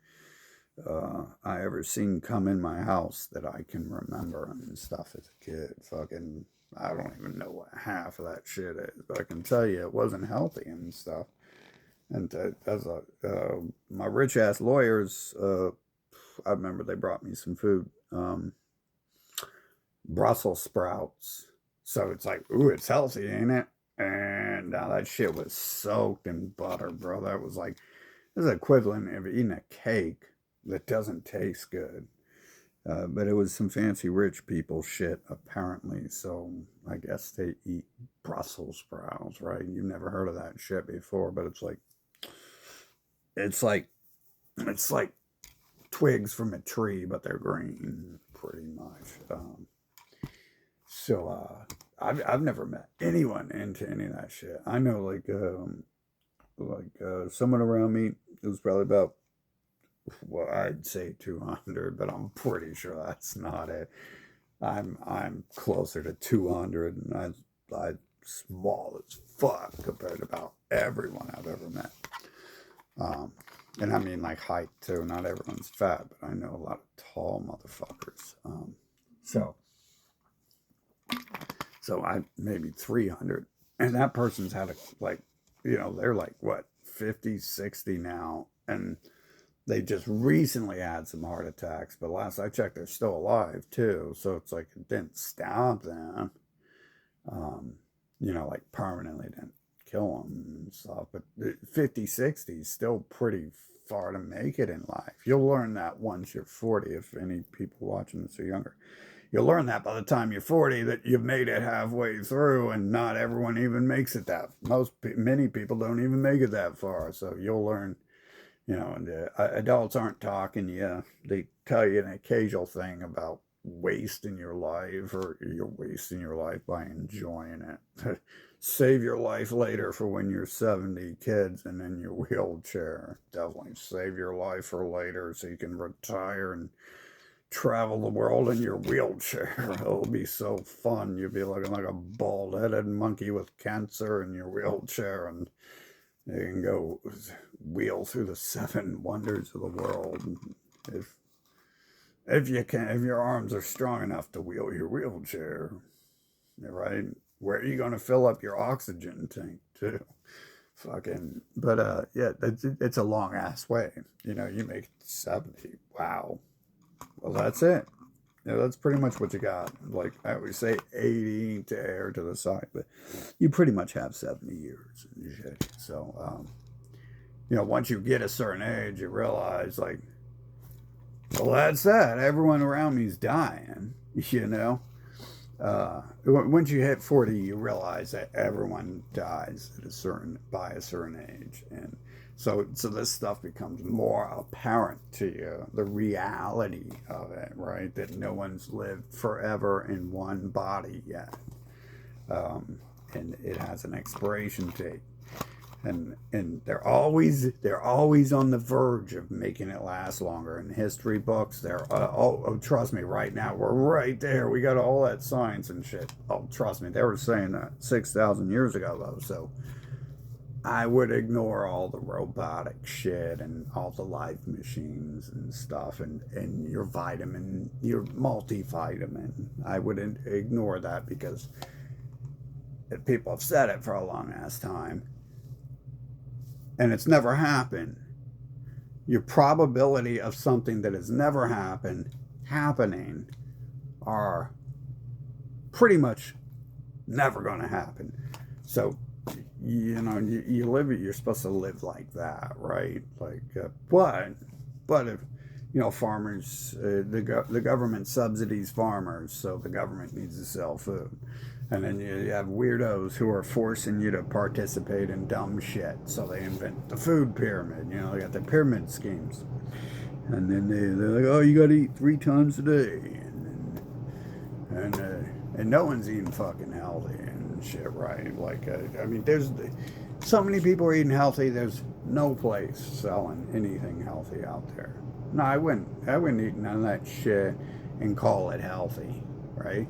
I ever seen come in my house that I can remember and stuff as a kid. Fucking, I don't even know what half of that shit is, but I can tell you it wasn't healthy and stuff. And as a my rich ass lawyers, I remember they brought me some food, Brussels sprouts. So it's like, ooh, it's healthy, ain't it? And now that shit was soaked in butter, bro. That was like, this is equivalent of eating a cake that doesn't taste good. But it was some fancy rich people shit, apparently. So I guess they eat Brussels sprouts, right? You've never heard of that shit before, but it's like, it's like twigs from a tree, but they're green, pretty much. I've never met anyone into any of that shit. I know someone around me, it was probably about, well, I'd say 200, but I'm pretty sure that's not it. I'm closer to 200, and I'm small as fuck compared to about everyone I've ever met. Um, and I mean like height too. Not everyone's fat, but I know a lot of tall motherfuckers. So so I maybe 300, and that person's had a like, they're like what 50, 60 now, and they just recently had some heart attacks, but last I checked, they're still alive too. So it's like it didn't stop them, like permanently didn't kill them and stuff. But 50, 60 is still pretty far to make it in life. You'll learn that once you're 40, if any people watching this are younger. You'll learn that by the time you're 40 that you've made it halfway through, and not everyone even makes it that. Many people don't even make it that far. So you'll learn, and adults aren't talking to you. They tell you an occasional thing about wasting your life, or you're wasting your life by enjoying it. Save your life later for when you're 70, kids, and in your wheelchair. Definitely save your life for later so you can retire and travel the world in your wheelchair. It'll be so fun. You'll be looking like a bald-headed monkey with cancer in your wheelchair, and you can go wheel through the 7 wonders of the world. If you can, if your arms are strong enough to wheel your wheelchair, right? Where are you going to fill up your oxygen tank too? But yeah, it's a long ass way. You make 70. Wow. Well, that's it. Yeah, that's pretty much what you got. Like I always say, 80 to err to the side, but you pretty much have 70 years and shit. So, once you get a certain age, you realize, like, well, that's that. Everyone around me's dying, Once you hit 40, you realize that everyone dies by a certain age, and so this stuff becomes more apparent to you, the reality of it, right? That no one's lived forever in one body yet, and it has an expiration date. And they're always on the verge of making it last longer. In history books, trust me, right now we're right there. We got all that science and shit. Oh, trust me, they were saying that 6,000 years ago though. So I would ignore all the robotic shit and all the life machines and stuff, and your multivitamin. I would ignore that, because people have said it for a long ass time, and it's never happened. Your probability of something that has never happening are pretty much never going to happen. So, you live it. You're supposed to live like that, right? Like, but if farmers, the government subsidies farmers, so the government needs to sell food. And then you have weirdos who are forcing you to participate in dumb shit. So they invent the food pyramid. They got the pyramid schemes. And then they're like, oh, you got to eat 3 times a day. And no one's eating fucking healthy and shit, right? Like, I mean, there's so many people are eating healthy. There's no place selling anything healthy out there. No, I wouldn't eat none of that shit and call it healthy, right?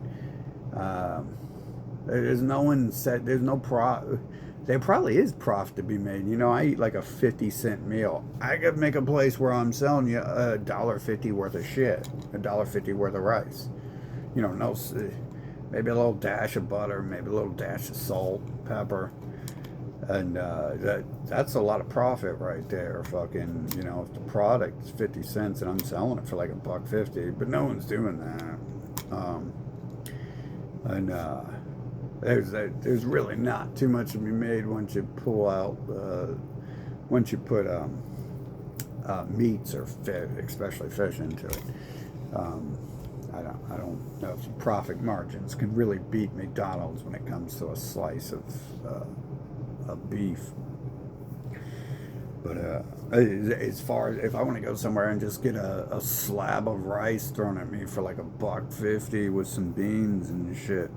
There's no one said, there's no there probably is profit to be made. I eat like a 50-cent meal. I could make a place where I'm selling you $1.50 worth of shit, $1.50 worth of rice. Maybe a little dash of butter, maybe a little dash of salt, pepper, And that's a lot of profit right there. Fucking, if the product is 50 cents and I'm selling it for like a buck 50, but no one's doing that. And there's really not too much to be made once you pull out, once you put meats or fish, especially fish, into it. Um, I don't know if the profit margins can really beat McDonald's when it comes to a slice of beef. But as far as if I want to go somewhere and just get a slab of rice thrown at me for like a buck 50 with some beans and shit,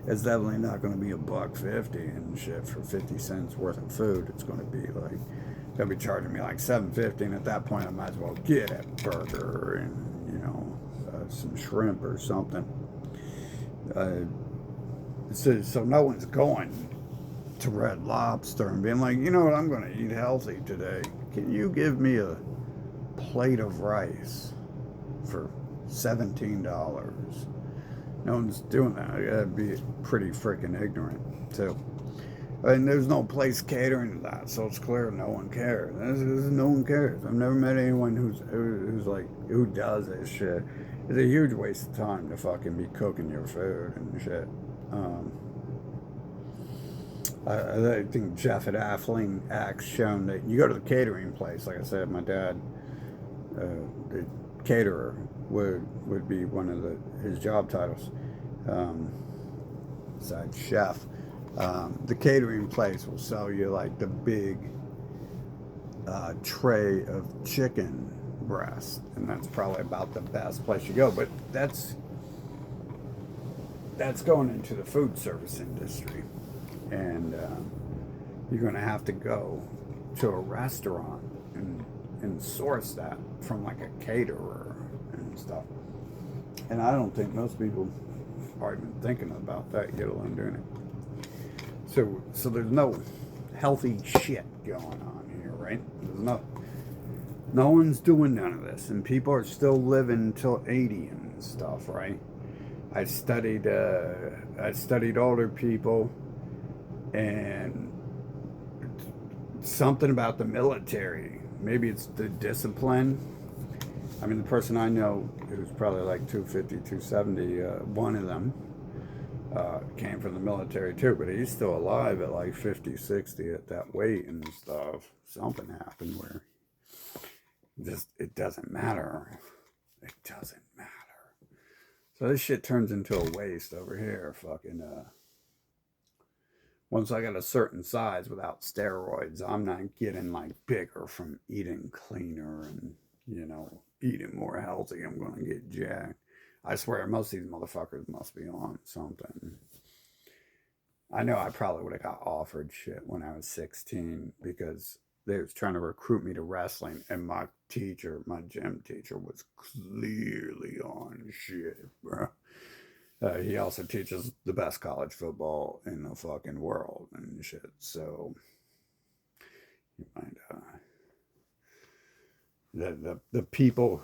it's definitely not going to be a buck 50 and shit for 50 cents worth of food. It's going to be like they'll be charging me like 7.50, and at that point I might as well get a burger and some shrimp or something. Uh, so no one's going to Red Lobster and being like, you know what, I'm going to eat healthy today. Can you give me a plate of rice for $17? No one's doing that. That'd be pretty freaking ignorant, too. And there's no place catering to that, so it's clear no one cares. No one cares. I've never met anyone who's like who does this shit. It's a huge waste of time to fucking be cooking your food and shit. Um, I think Jeff at Affling Acts shown that you go to the catering place. Like I said, my dad, the caterer, would be one of his job titles. Um, besides chef, the catering place will sell you like the big tray of chicken breast, and that's probably about the best place you go. But that's going into the food service industry, and you're going to have to go to a restaurant and source that from like a caterer and stuff. And I don't think most people are even thinking about that, yet alone doing it. So there's no healthy shit going on here, right? There's no one's doing none of this, and people are still living until 80 and stuff, right? I studied older people, and something about the military. Maybe it's the discipline. I mean, the person I know who's probably like 250, 270, one of them came from the military too, but he's still alive at like 50, 60 at that weight and stuff. Something happened where just it doesn't matter. It doesn't matter. So this shit turns into a waste over here. Fucking once I got a certain size without steroids, I'm not getting like bigger from eating cleaner and eating more healthy. I'm gonna get jacked. I swear, most of these motherfuckers must be on something. I know I probably would have got offered shit when I was 16 because they was trying to recruit me to wrestling, and my gym teacher, was clearly on shit, bro. He also teaches the best college football in the fucking world and shit. So you might the people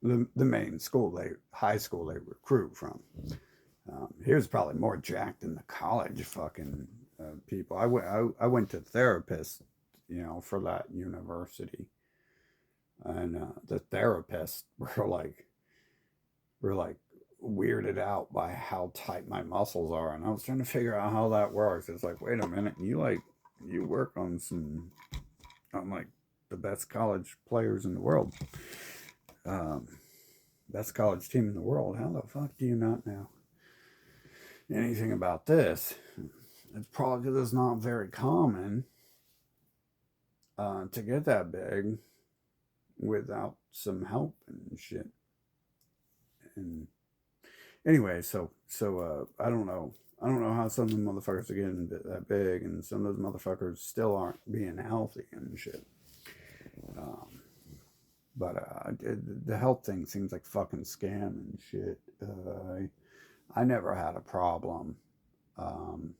the main school high school they recruit from. He was probably more jacked than the college fucking people. I went to therapists, for that university, and the therapists were like weirded out by how tight my muscles are, and I was trying to figure out how that works. It's like, wait a minute, you work on like the best college players in the world, best college team in the world. How the fuck do you not know anything about this? It's probably because it's not very common to get that big without some help and shit. And anyway, so I don't know. I don't know how some of the motherfuckers are getting that big, and some of those motherfuckers still aren't being healthy and shit. But the health thing seems like fucking scam and shit. I never had a problem. Um,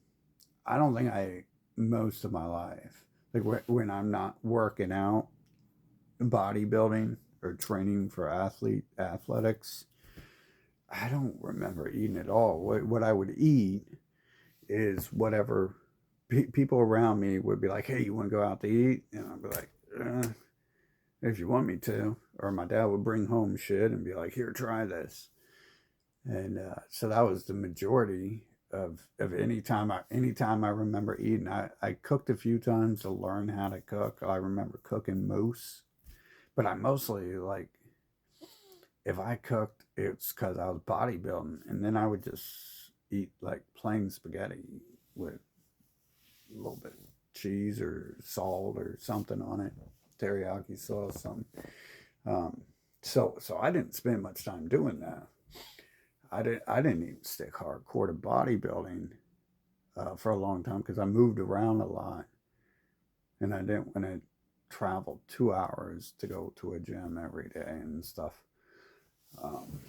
I don't think most of my life, like when I'm not working out, bodybuilding or training for athletics, I don't remember eating at all. What I would eat is whatever people around me would be like, "Hey, you want to go out to eat?" And I'd be like, "If you want me to." Or my dad would bring home shit and be like, "Here, try this." And so that was the majority of any time I remember eating. I cooked a few times to learn how to cook. I remember cooking moose, but I mostly like if I cooked, it's because I was bodybuilding, and then I would just eat like plain spaghetti with a little bit of cheese or salt or something on it, teriyaki sauce, something. Um, so I didn't spend much time doing that. I didn't even stick hardcore to bodybuilding for a long time because I moved around a lot, and I didn't want to travel 2 hours to go to a gym every day and stuff. Um,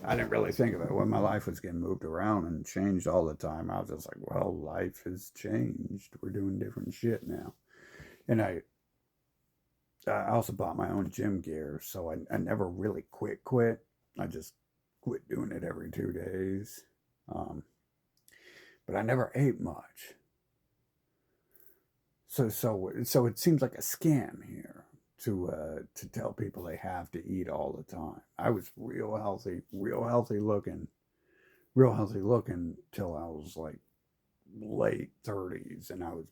I didn't really think of it when my life was getting moved around and changed all the time. I was just like, well, life has changed. We're doing different shit now. And I also bought my own gym gear, so I never really quit. I just quit doing it every 2 days. Um, but I never ate much. So it seems like a scam here to tell people they have to eat all the time. I was real healthy looking till I was like late 30s, and I was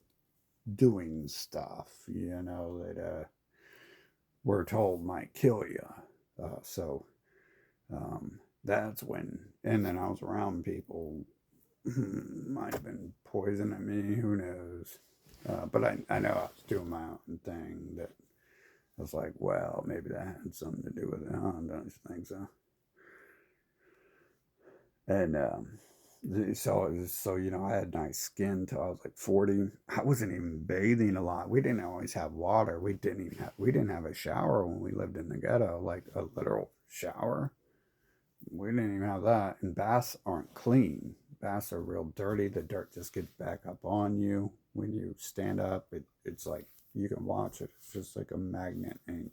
doing stuff, that we're told might kill you. So that's when, and then I was around people might have been poisoning me, who knows. But I know I was doing my own thing that I was like, well, maybe that had something to do with it, huh? Don't you think so? And so I had nice skin till I was like 40. I wasn't even bathing a lot. We didn't always have water. We didn't have a shower when we lived in the ghetto, like a literal shower. We didn't even have that. And baths aren't clean. Baths are real dirty. The dirt just gets back up on you when you stand up. It's like you can watch it. It's just like a magnet, and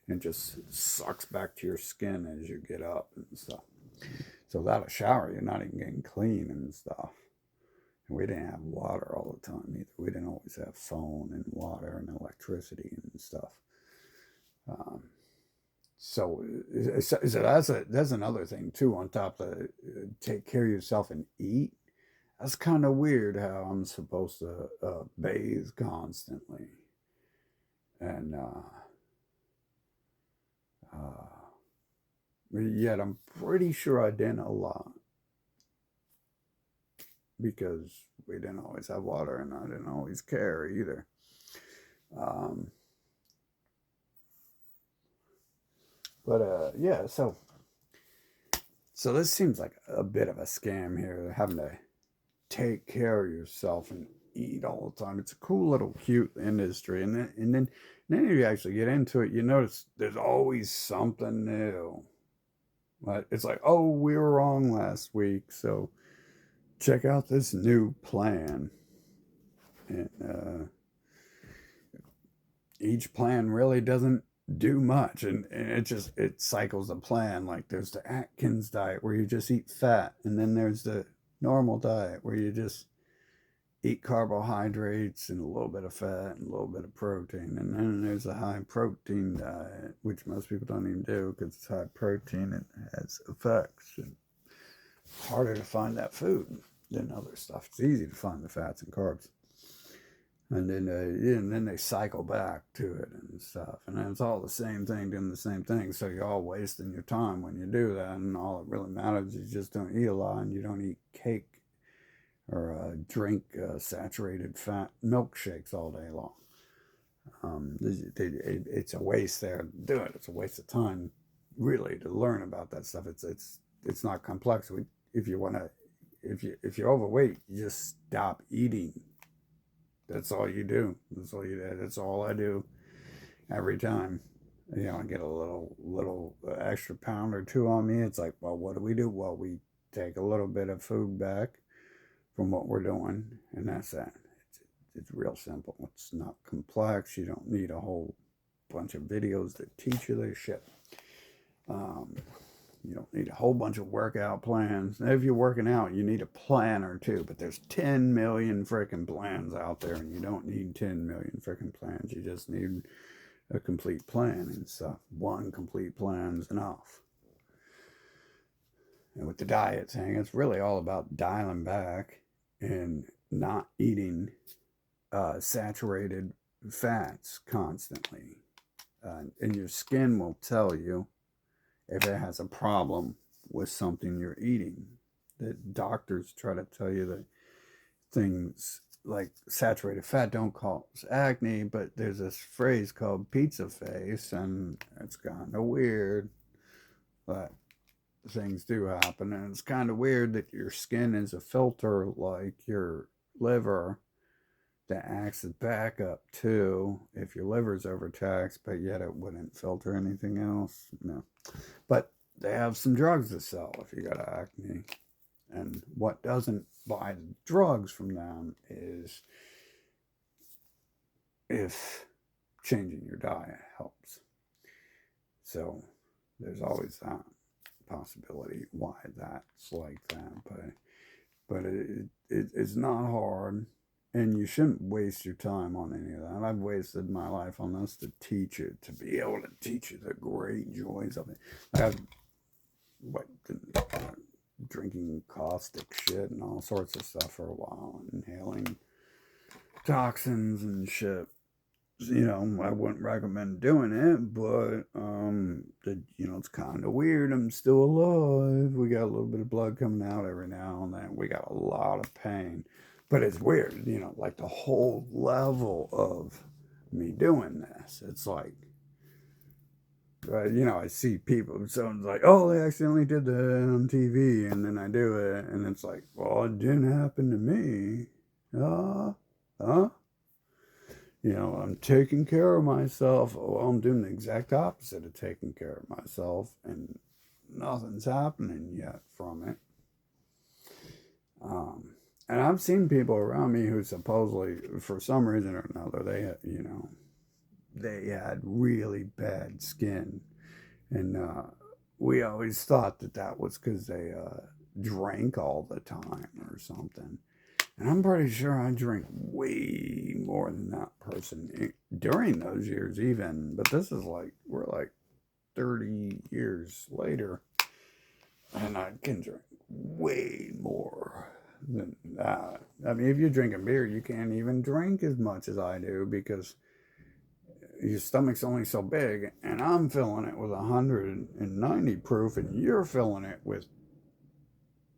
it just sucks back to your skin as you get up and stuff. So without a shower, you're not even getting clean and stuff. And we didn't have water all the time either. We didn't always have phone and water and electricity and stuff. Um, so that's another thing too. On top of take care of yourself and eat. That's kind of weird how I'm supposed to bathe constantly, and uh, yet I'm pretty sure I didn't a lot because we didn't always have water, and I didn't always care either. Um, but yeah, so this seems like a bit of a scam here, having to take care of yourself and eat all the time. It's a cool little cute industry, and then if you actually get into it, you notice there's always something new. Like it's like, oh, we were wrong last week, so check out this new plan. And each plan really doesn't do much, and it cycles the plan. Like there's the Atkins diet where you just eat fat, and then there's the normal diet where you just eat carbohydrates and a little bit of fat and a little bit of protein. And then there's a high protein diet, which most people don't even do because it's high protein and has effects. And it's harder to find that food than other stuff. It's easy to find the fats and carbs. And then they cycle back to it and stuff. And then it's all the same thing, doing the same thing. So you're all wasting your time when you do that. And all it really matters is you just don't eat a lot and you don't eat cake or drink saturated fat milkshakes all day long. It's a waste there to do it. It's a waste of time, really, to learn about that stuff. It's not complex. If you want to, if you're overweight, you just stop eating. That's all you do. That's all you do. That's all I do every time. I get a little extra pound or two on me. It's like, well, what do we do? Well, we take a little bit of food back from what we're doing, and that's that. It's real simple. It's not complex. You don't need a whole bunch of videos that teach you this shit. Um, You don't need a whole bunch of workout plans. And if you're working out, you need a planner too. But there's 10 million freaking plans out there, and you don't need 10 million freaking plans. You just need a complete plan and stuff. One complete plan's enough. And with the diet thing, it's really all about dialing back and not eating saturated fats constantly. And your skin will tell you if it has a problem with something you're eating. The doctors try to tell you that things like saturated fat don't cause acne, but there's this phrase called pizza face, and it's kind of weird, but things do happen, and it's kind of weird that your skin is a filter like your liver that acts as backup too if your liver's overtaxed, but yet it wouldn't filter anything else. No, but they have some drugs to sell if you got acne, and what doesn't buy the drugs from them is if changing your diet helps. So there's always that possibility why that's like that, but it's not hard, and you shouldn't waste your time on any of that. I've wasted my life on this to teach you, to be able to teach you the great joys of it. I've drinking caustic shit and all sorts of stuff for a while, inhaling toxins and shit. I wouldn't recommend doing it, but it's kind of weird. I'm still alive. We got a little bit of blood coming out every now and then. We got a lot of pain, but it's weird. Like the whole level of me doing this. It's like, I see people. Someone's like, "Oh, they accidentally did that on TV," and then I do it, and it's like, "Well, it didn't happen to me." Huh? I'm taking care of myself. Well, I'm doing the exact opposite of taking care of myself, and nothing's happening yet from it. And I've seen people around me who supposedly, for some reason or another, they had really bad skin, and we always thought that was because they drank all the time or something. And I'm pretty sure I drink way more than that person during those years even. But this is we're like 30 years later. And I can drink way more than that. I mean, if you're drinking beer, you can't even drink as much as I do because your stomach's only so big. And I'm filling it with 190 proof, and you're filling it with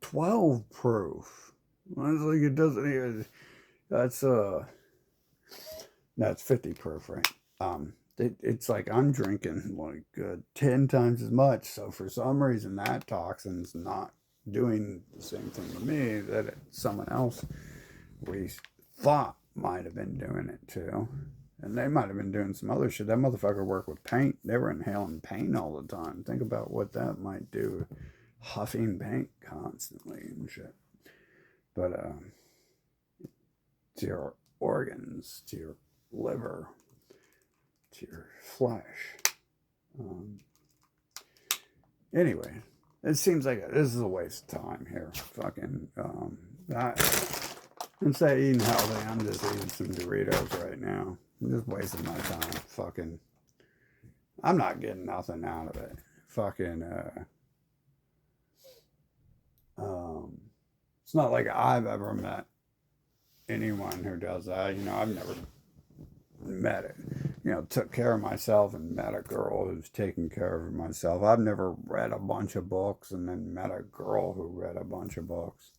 12 proof. It's like it doesn't even. That's 50 proof, right? It's like I'm drinking 10 times as much. So for some reason, that toxin's not doing the same thing to me that someone else we thought might have been doing it too. And they might have been doing some other shit. That motherfucker worked with paint. They were inhaling paint all the time. Think about what that might do. Huffing paint constantly and shit. But to your organs, to your liver, to your flesh. Anyway, it seems like this is a waste of time here. Fucking, instead of eating healthy, I'm just eating some Doritos right now. I'm just wasting my time. Fucking, I'm not getting nothing out of it. Fucking, it's not like I've ever met anyone who does that. I've never met it. Took care of myself and met a girl who's taking care of myself. I've never read a bunch of books and then met a girl who read a bunch of books.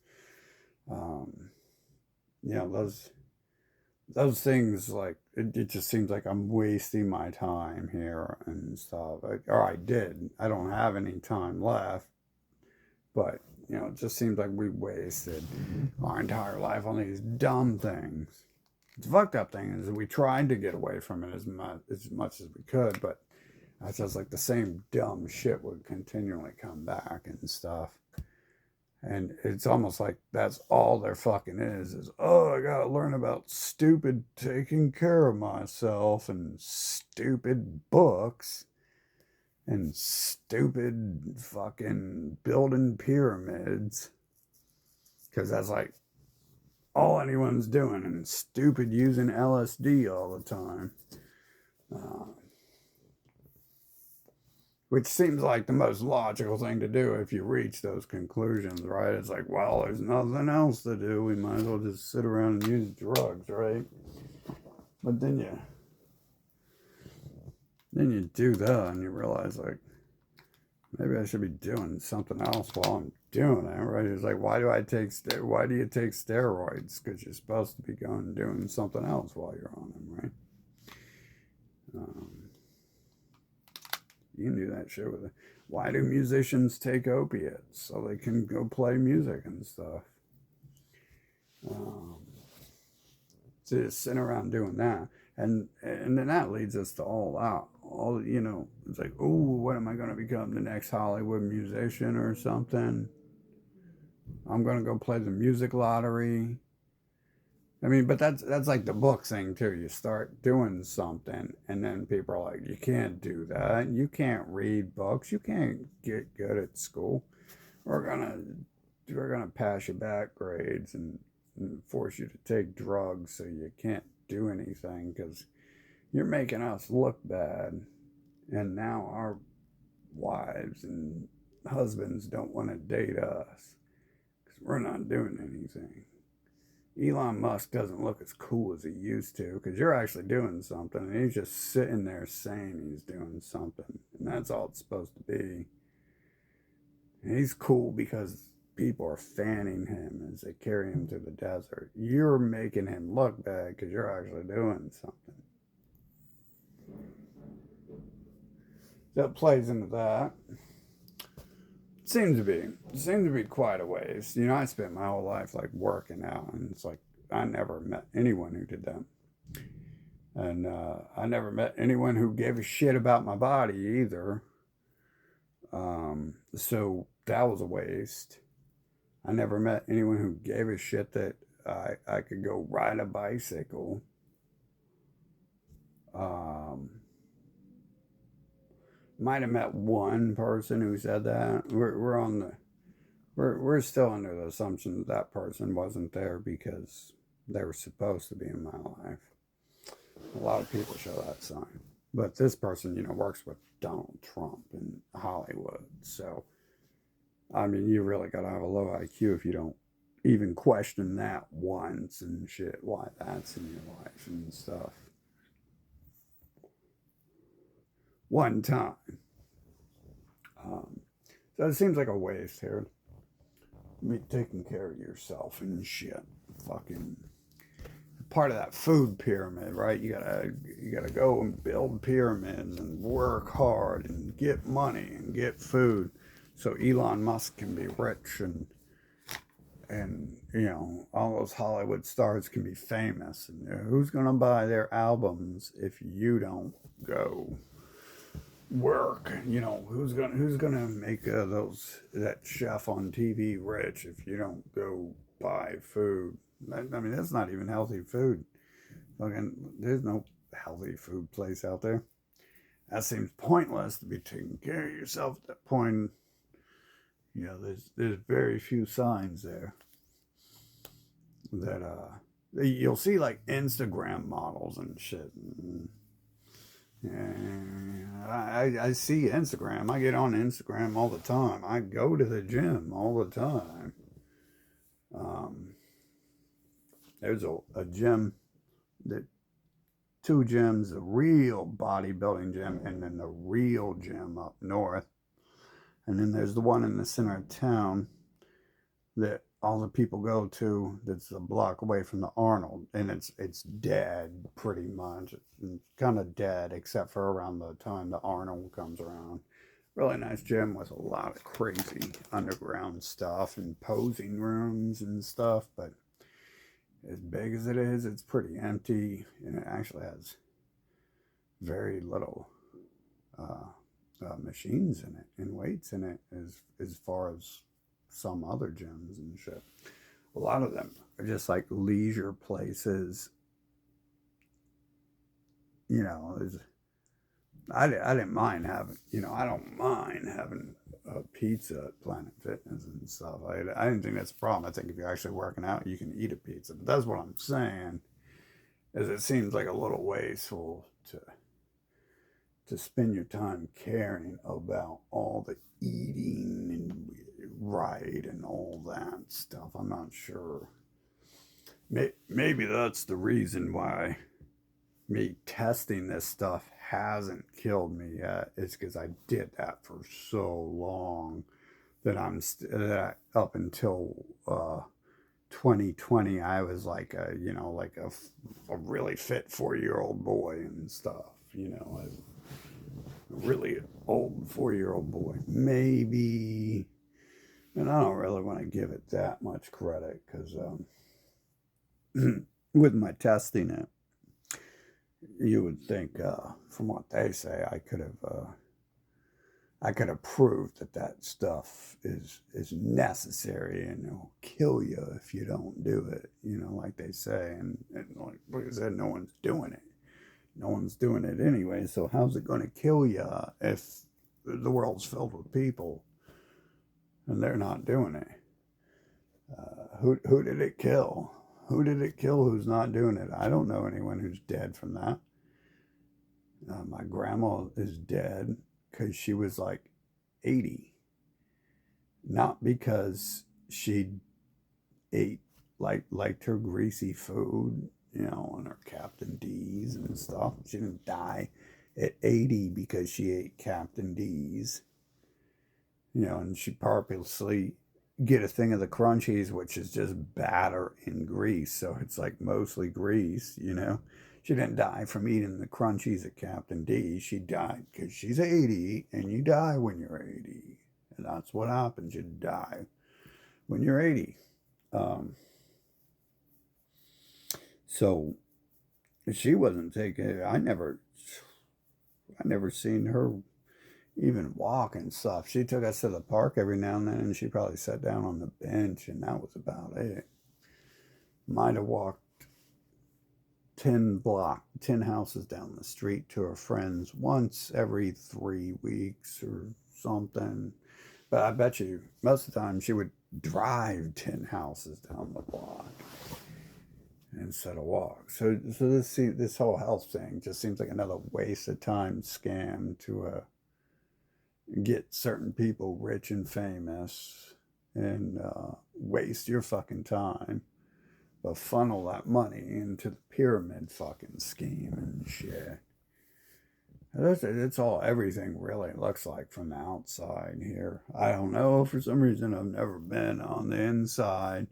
Those things, like, it just seems like I'm wasting my time here and stuff. Or I did. I don't have any time left. But it just seems like we wasted our entire life on these dumb things. The fucked up thing is that we tried to get away from it as much as we could, but it's just like the same dumb shit would continually come back and stuff. And it's almost like that's all there fucking is, oh, I gotta learn about stupid taking care of myself and stupid books. and stupid fucking building pyramids, because that's like all anyone's doing, and stupid using LSD all the time. Uh, which seems like the most logical thing to do if you reach those conclusions, right? It's like, well, there's nothing else to do. We might as well just sit around and use drugs, right? But then you do that and you realize, like, maybe I should be doing something else while I'm doing it, right? It's like, why do you take steroids? Because you're supposed to be going and doing something else while you're on them, right? You can do that shit with it. Why do musicians take opiates? So they can go play music and stuff. Um, so just sitting around doing that. And then that leads us to all out. It's like, oh, what am I going to become? The next Hollywood musician or something? I'm going to go play the music lottery. I mean, but that's like the book thing too. You start doing something, and then people are like, "You can't do that. You can't read books. You can't get good at school. We're gonna we're gonna pass you back grades and force you to take drugs so you can't do anything because you're making us look bad." And now our wives and husbands don't want to date us because we're not doing anything. Elon Musk doesn't look as cool as he used to because you're actually doing something and he's just sitting there saying he's doing something. And that's all it's supposed to be. And he's cool because people are fanning him as they carry him to the desert. You're making him look bad because you're actually doing something. So it plays into that. Seems to be quite a ways. I spent my whole life like working out, and it's like I never met anyone who did that, and I never met anyone who gave a shit about my body either. So that was a waste. I never met anyone who gave a shit that I could go ride a bicycle. Um, might have met one person who said that. We're still under the assumption that that person wasn't there because they were supposed to be in my life. A lot of people show that sign. But this person, works with Donald Trump in Hollywood. So, I mean, you really got to have a low IQ if you don't even question that once and shit, why that's in your life and stuff. One time. Um, so it seems like a waste here. Be taking care of yourself and shit. Fucking part of that food pyramid, right? You gotta go and build pyramids and work hard and get money and get food, so Elon Musk can be rich and all those Hollywood stars can be famous. And who's gonna buy their albums if you don't go work? Who's gonna make that chef on TV rich if you don't go buy food? I mean, that's not even healthy food. Fucking, there's no healthy food place out there. That seems pointless to be taking care of yourself at that point. There's very few signs there that you'll see like Instagram models and shit. I see Instagram. I get on Instagram all the time. I go to the gym all the time. Um, there's a gym that two gyms, a real bodybuilding gym and then the real gym up north. And then there's the one in the center of town that all the people go to that's a block away from the Arnold. And it's dead pretty much. It's kind of dead except for around the time the Arnold comes around. Really nice gym with a lot of crazy underground stuff and posing rooms and stuff, but as big as it is, it's pretty empty, and it actually has very little machines in it and weights in it as far as some other gyms and shit. A lot of them are just like leisure places. There's I didn't mind having, I don't mind having a pizza at Planet Fitness and stuff. I didn't think that's a problem. I think if you're actually working out, you can eat a pizza. But that's what I'm saying, is it seems like a little wasteful to spend your time caring about all the eating and right and all that stuff. I'm not sure. Maybe that's the reason why me testing this stuff hasn't killed me yet. It's because I did that for so long that that up until 2020, I was like a really fit 4-year-old boy and stuff. A really old 4-year-old boy, maybe. And I don't really want to give it that much credit because with my testing it, you would think, from what they say, I could have proved that stuff is necessary and it'll kill you if you don't do it. Like they say, and like I said, no one's doing it. No one's doing it anyway. So how's it going to kill you if the world's filled with people and they're not doing it? Who did it kill? Who did it kill who's not doing it? I don't know anyone who's dead from that. My grandma is dead because she was like 80. Not because she ate liked her greasy food, and her Captain D's and stuff. She didn't die at 80 because she ate Captain D's. And she purposely get a thing of the crunchies, which is just batter and grease. So it's like mostly grease. She didn't die from eating the crunchies at Captain D. She died because she's 80, and you die when you're 80. And that's what happens. You die when you're 80. So she wasn't taking it. I never seen her even walk and stuff. She took us to the park every now and then, and she probably sat down on the bench, and that was about it. Might have walked 10 houses down the street to her friends once every 3 weeks or something. But I bet you most of the time she would drive 10 houses down the block instead of walk. So this whole health thing just seems like another waste of time scam to get certain people rich and famous and waste your fucking time, but funnel that money into the pyramid fucking scheme and shit. It's all everything really looks like from the outside here. I don't know, for some reason I've never been on the inside,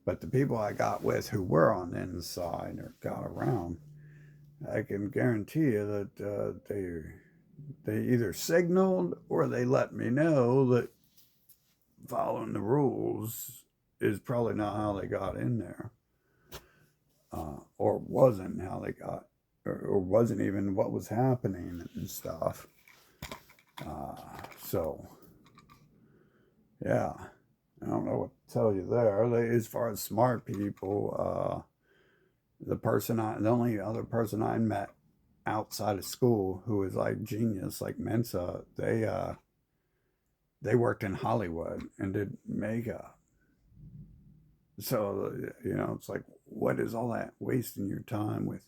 but the people I got with who were on the inside or got around, I can guarantee you that they either signaled or they let me know that following the rules is probably not how they got in there, or wasn't how they got, or wasn't even what was happening and stuff. So, yeah, I don't know what to tell you there. As far as smart people, the only other person I met outside of school who was like genius, like Mensa, they worked in Hollywood and did makeup. So, it's like, what is all that wasting your time with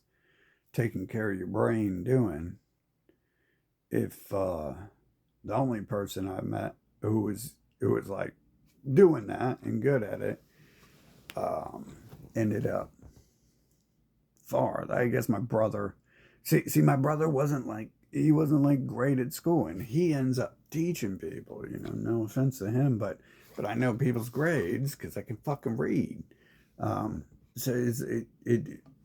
taking care of your brain doing if the only person I met who was like doing that and good at it ended up far. I guess my brother, see, my brother wasn't like great at school, and he ends up teaching people. No offense to him, but I know people's grades because I can fucking read. So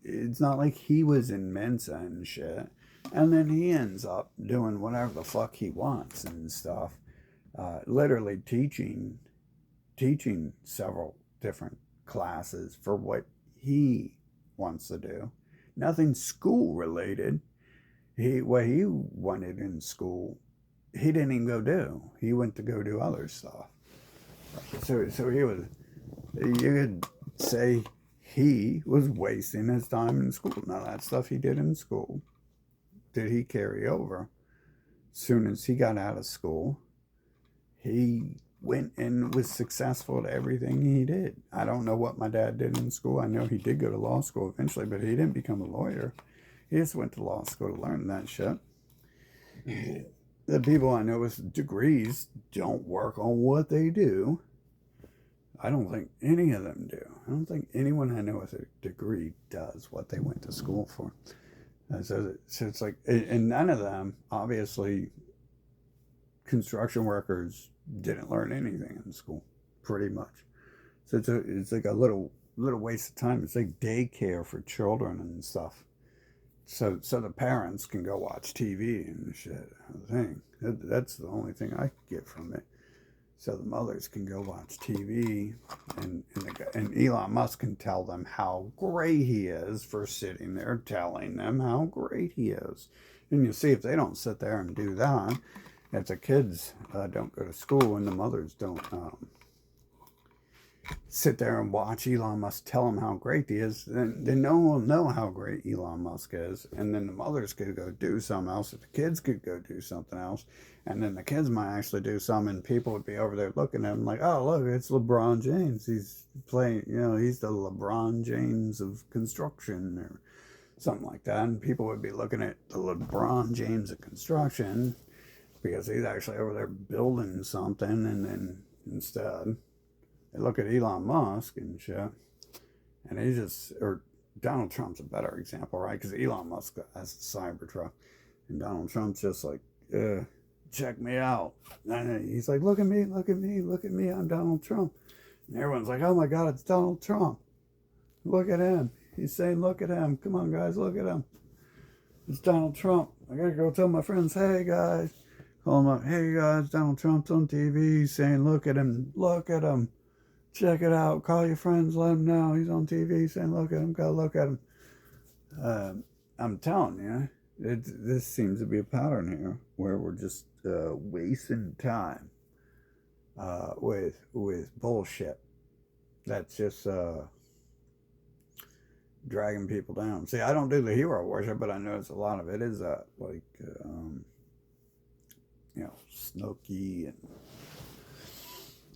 it's not like he was in Mensa and shit, and then he ends up doing whatever the fuck he wants and stuff. Literally teaching several different classes for what he wants to do. Nothing school related. What he wanted in school, he didn't even go do. He went to go do other stuff. So he was. You could say he was wasting his time in school. Now that stuff he did in school, did he carry over? soon as he got out of school, he went and was successful at everything he did. I don't know what my dad did in school. I know he did go to law school eventually, but he didn't become a lawyer. He just went to law school to learn that shit. The people I know with degrees don't work on what they do. I don't think any of them do. I don't think anyone I know with a degree does what they went to school for. So it's like, and none of them, obviously, construction workers didn't learn anything in school, pretty much. So it's like a little waste of time. It's like daycare for children and stuff. So the parents can go watch TV and shit. That's the only thing I get from it. So the mothers can go watch TV, and Elon Musk can tell them how great he is for sitting there telling them how great he is. And you see, if they don't sit there and do that, if the kids don't go to school and the mothers don't sit there and watch Elon Musk tell them how great he is, then no one will know how great Elon Musk is. And then the mothers could go do something else, and the kids could go do something else. And then the kids might actually do something, and people would be over there looking at him like, oh, look, it's LeBron James. He's playing, he's the LeBron James of construction or something like that. And people would be looking at the LeBron James of construction because he's actually over there building something. And then instead, they look at Elon Musk and shit, and or Donald Trump's a better example, right? Because Elon Musk has a Cybertruck, and Donald Trump's just like, check me out. And he's like, look at me, look at me, look at me, I'm Donald Trump. And everyone's like, oh my God, it's Donald Trump. Look at him. He's saying, look at him. Come on, guys, look at him. It's Donald Trump. I gotta go tell my friends, hey, guys. Call him up, hey, guys, Donald Trump's on TV. He's saying, look at him, look at him. Check it out. Call your friends, let him know. He's on TV saying, look at him, gotta look at him. I'm telling you, this seems to be a pattern here where we're just wasting time with bullshit that's just dragging people down. See, I don't do the hero worship, but I notice a lot of it is that, like, Snooki and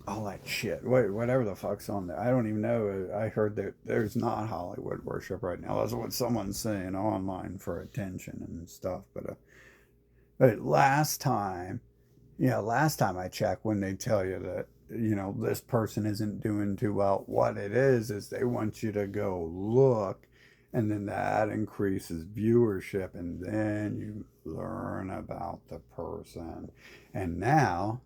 all that shit. Whatever the fuck's on there. I don't even know. I heard that there's not Hollywood worship right now. That's what someone's saying online for attention and stuff. But last time I checked, when they tell you that, this person isn't doing too well, what it is they want you to go look, and then that increases viewership, and then you learn about the person. And now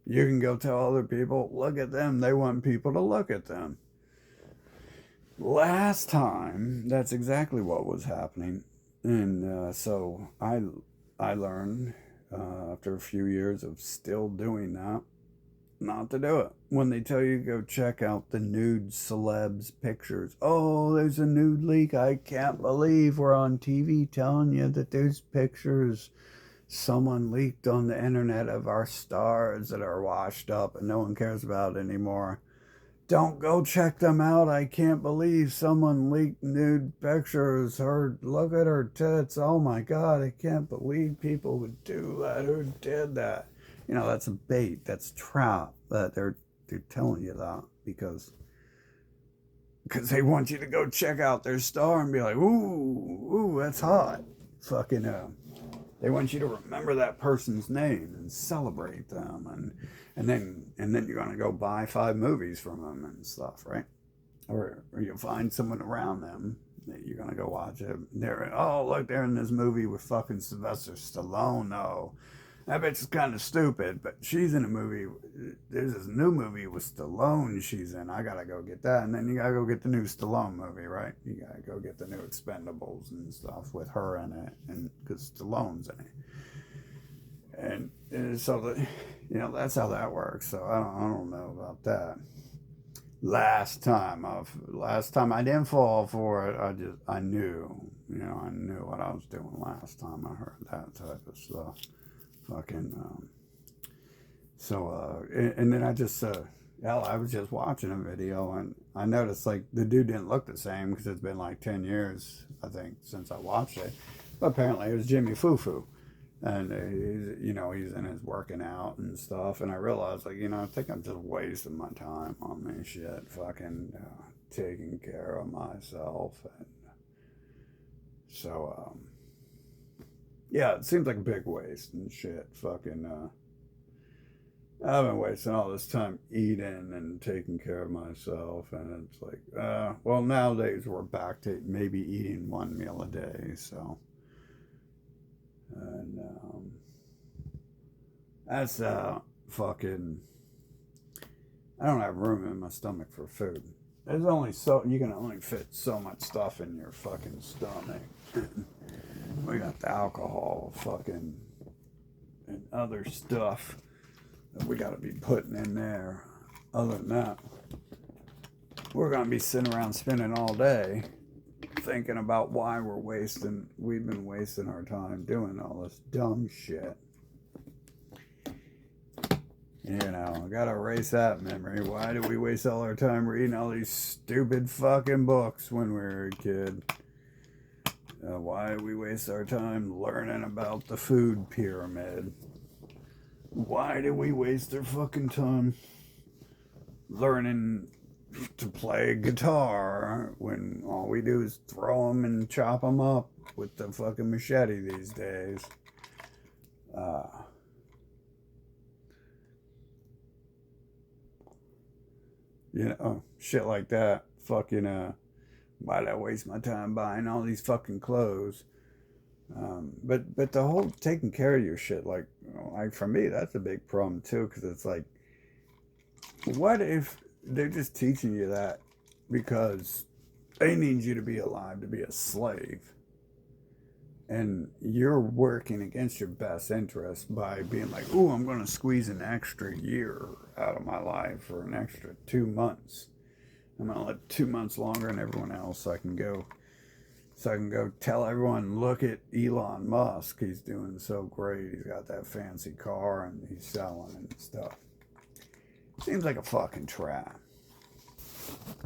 you can go tell other people, look at them. They want people to look at them. Last time, that's exactly what was happening. And so I learned, after a few years of still doing that, not to do it. When they tell you to go check out the nude celebs pictures. Oh, there's a nude leak. I can't believe we're on TV telling you that there's pictures someone leaked on the internet of our stars that are washed up and no one cares about anymore. Don't go check them out. I can't believe someone leaked nude pictures. Look at her tits. Oh my God, I can't believe people would do that. Who did that? That's a bait. That's trap. They're telling you that because they want you to go check out their star and be like, ooh, that's hot. Fucking they want you to remember that person's name and celebrate them, and then you're gonna go buy 5 movies from them and stuff, right? Or you'll find someone around them that you're gonna go watch it. Look, they're in this movie with fucking Sylvester Stallone. No, that bitch is kind of stupid, but she's in a movie. There's this new movie with Stallone she's in. I gotta go get that, and then you gotta go get the new Stallone movie, right? You gotta go get the new Expendables and stuff with her in it, and because Stallone's in it, and so that's how that works. So I don't know about that. Last time I didn't fall for it. I knew what I was doing last time I heard that type of stuff. Fucking and then I just I was just watching a video, and I noticed like the dude didn't look the same because it's been like 10 years I think since I watched it, but apparently it was Jimmy Foo Foo. And he's in his working out and stuff. And I realized, like, I think I'm just wasting my time on this shit, fucking taking care of myself. And so, yeah, it seems like a big waste and shit. Fucking, I've been wasting all this time eating and taking care of myself. And it's like, well, nowadays we're back to maybe eating one meal a day. So, and, that's fucking. I don't have room in my stomach for food. There's only so you can only fit so much stuff in your fucking stomach. We got the alcohol, fucking, and other stuff that we got to be putting in there. Other than that, we're gonna be sitting around spending all day thinking about why we've been wasting our time doing all this dumb shit. I gotta erase that memory. Why did we waste all our time reading all these stupid fucking books when we were a kid? Why did we waste our time learning about the food pyramid? Why did we waste our fucking time learning to play guitar when all we do is throw them and chop them up with the fucking machete these days? Shit like that. Fucking, why did I waste my time buying all these fucking clothes? But the whole taking care of your shit, like for me, that's a big problem too, because it's like, what if they're just teaching you that because they need you to be alive to be a slave? And you're working against your best interest by being like, "Ooh, I'm going to squeeze an extra year out of my life for an extra 2 months. I'm going to live 2 months longer than everyone else so I can go tell everyone, look at Elon Musk. He's doing so great. He's got that fancy car and he's selling and stuff." Seems like a fucking trap.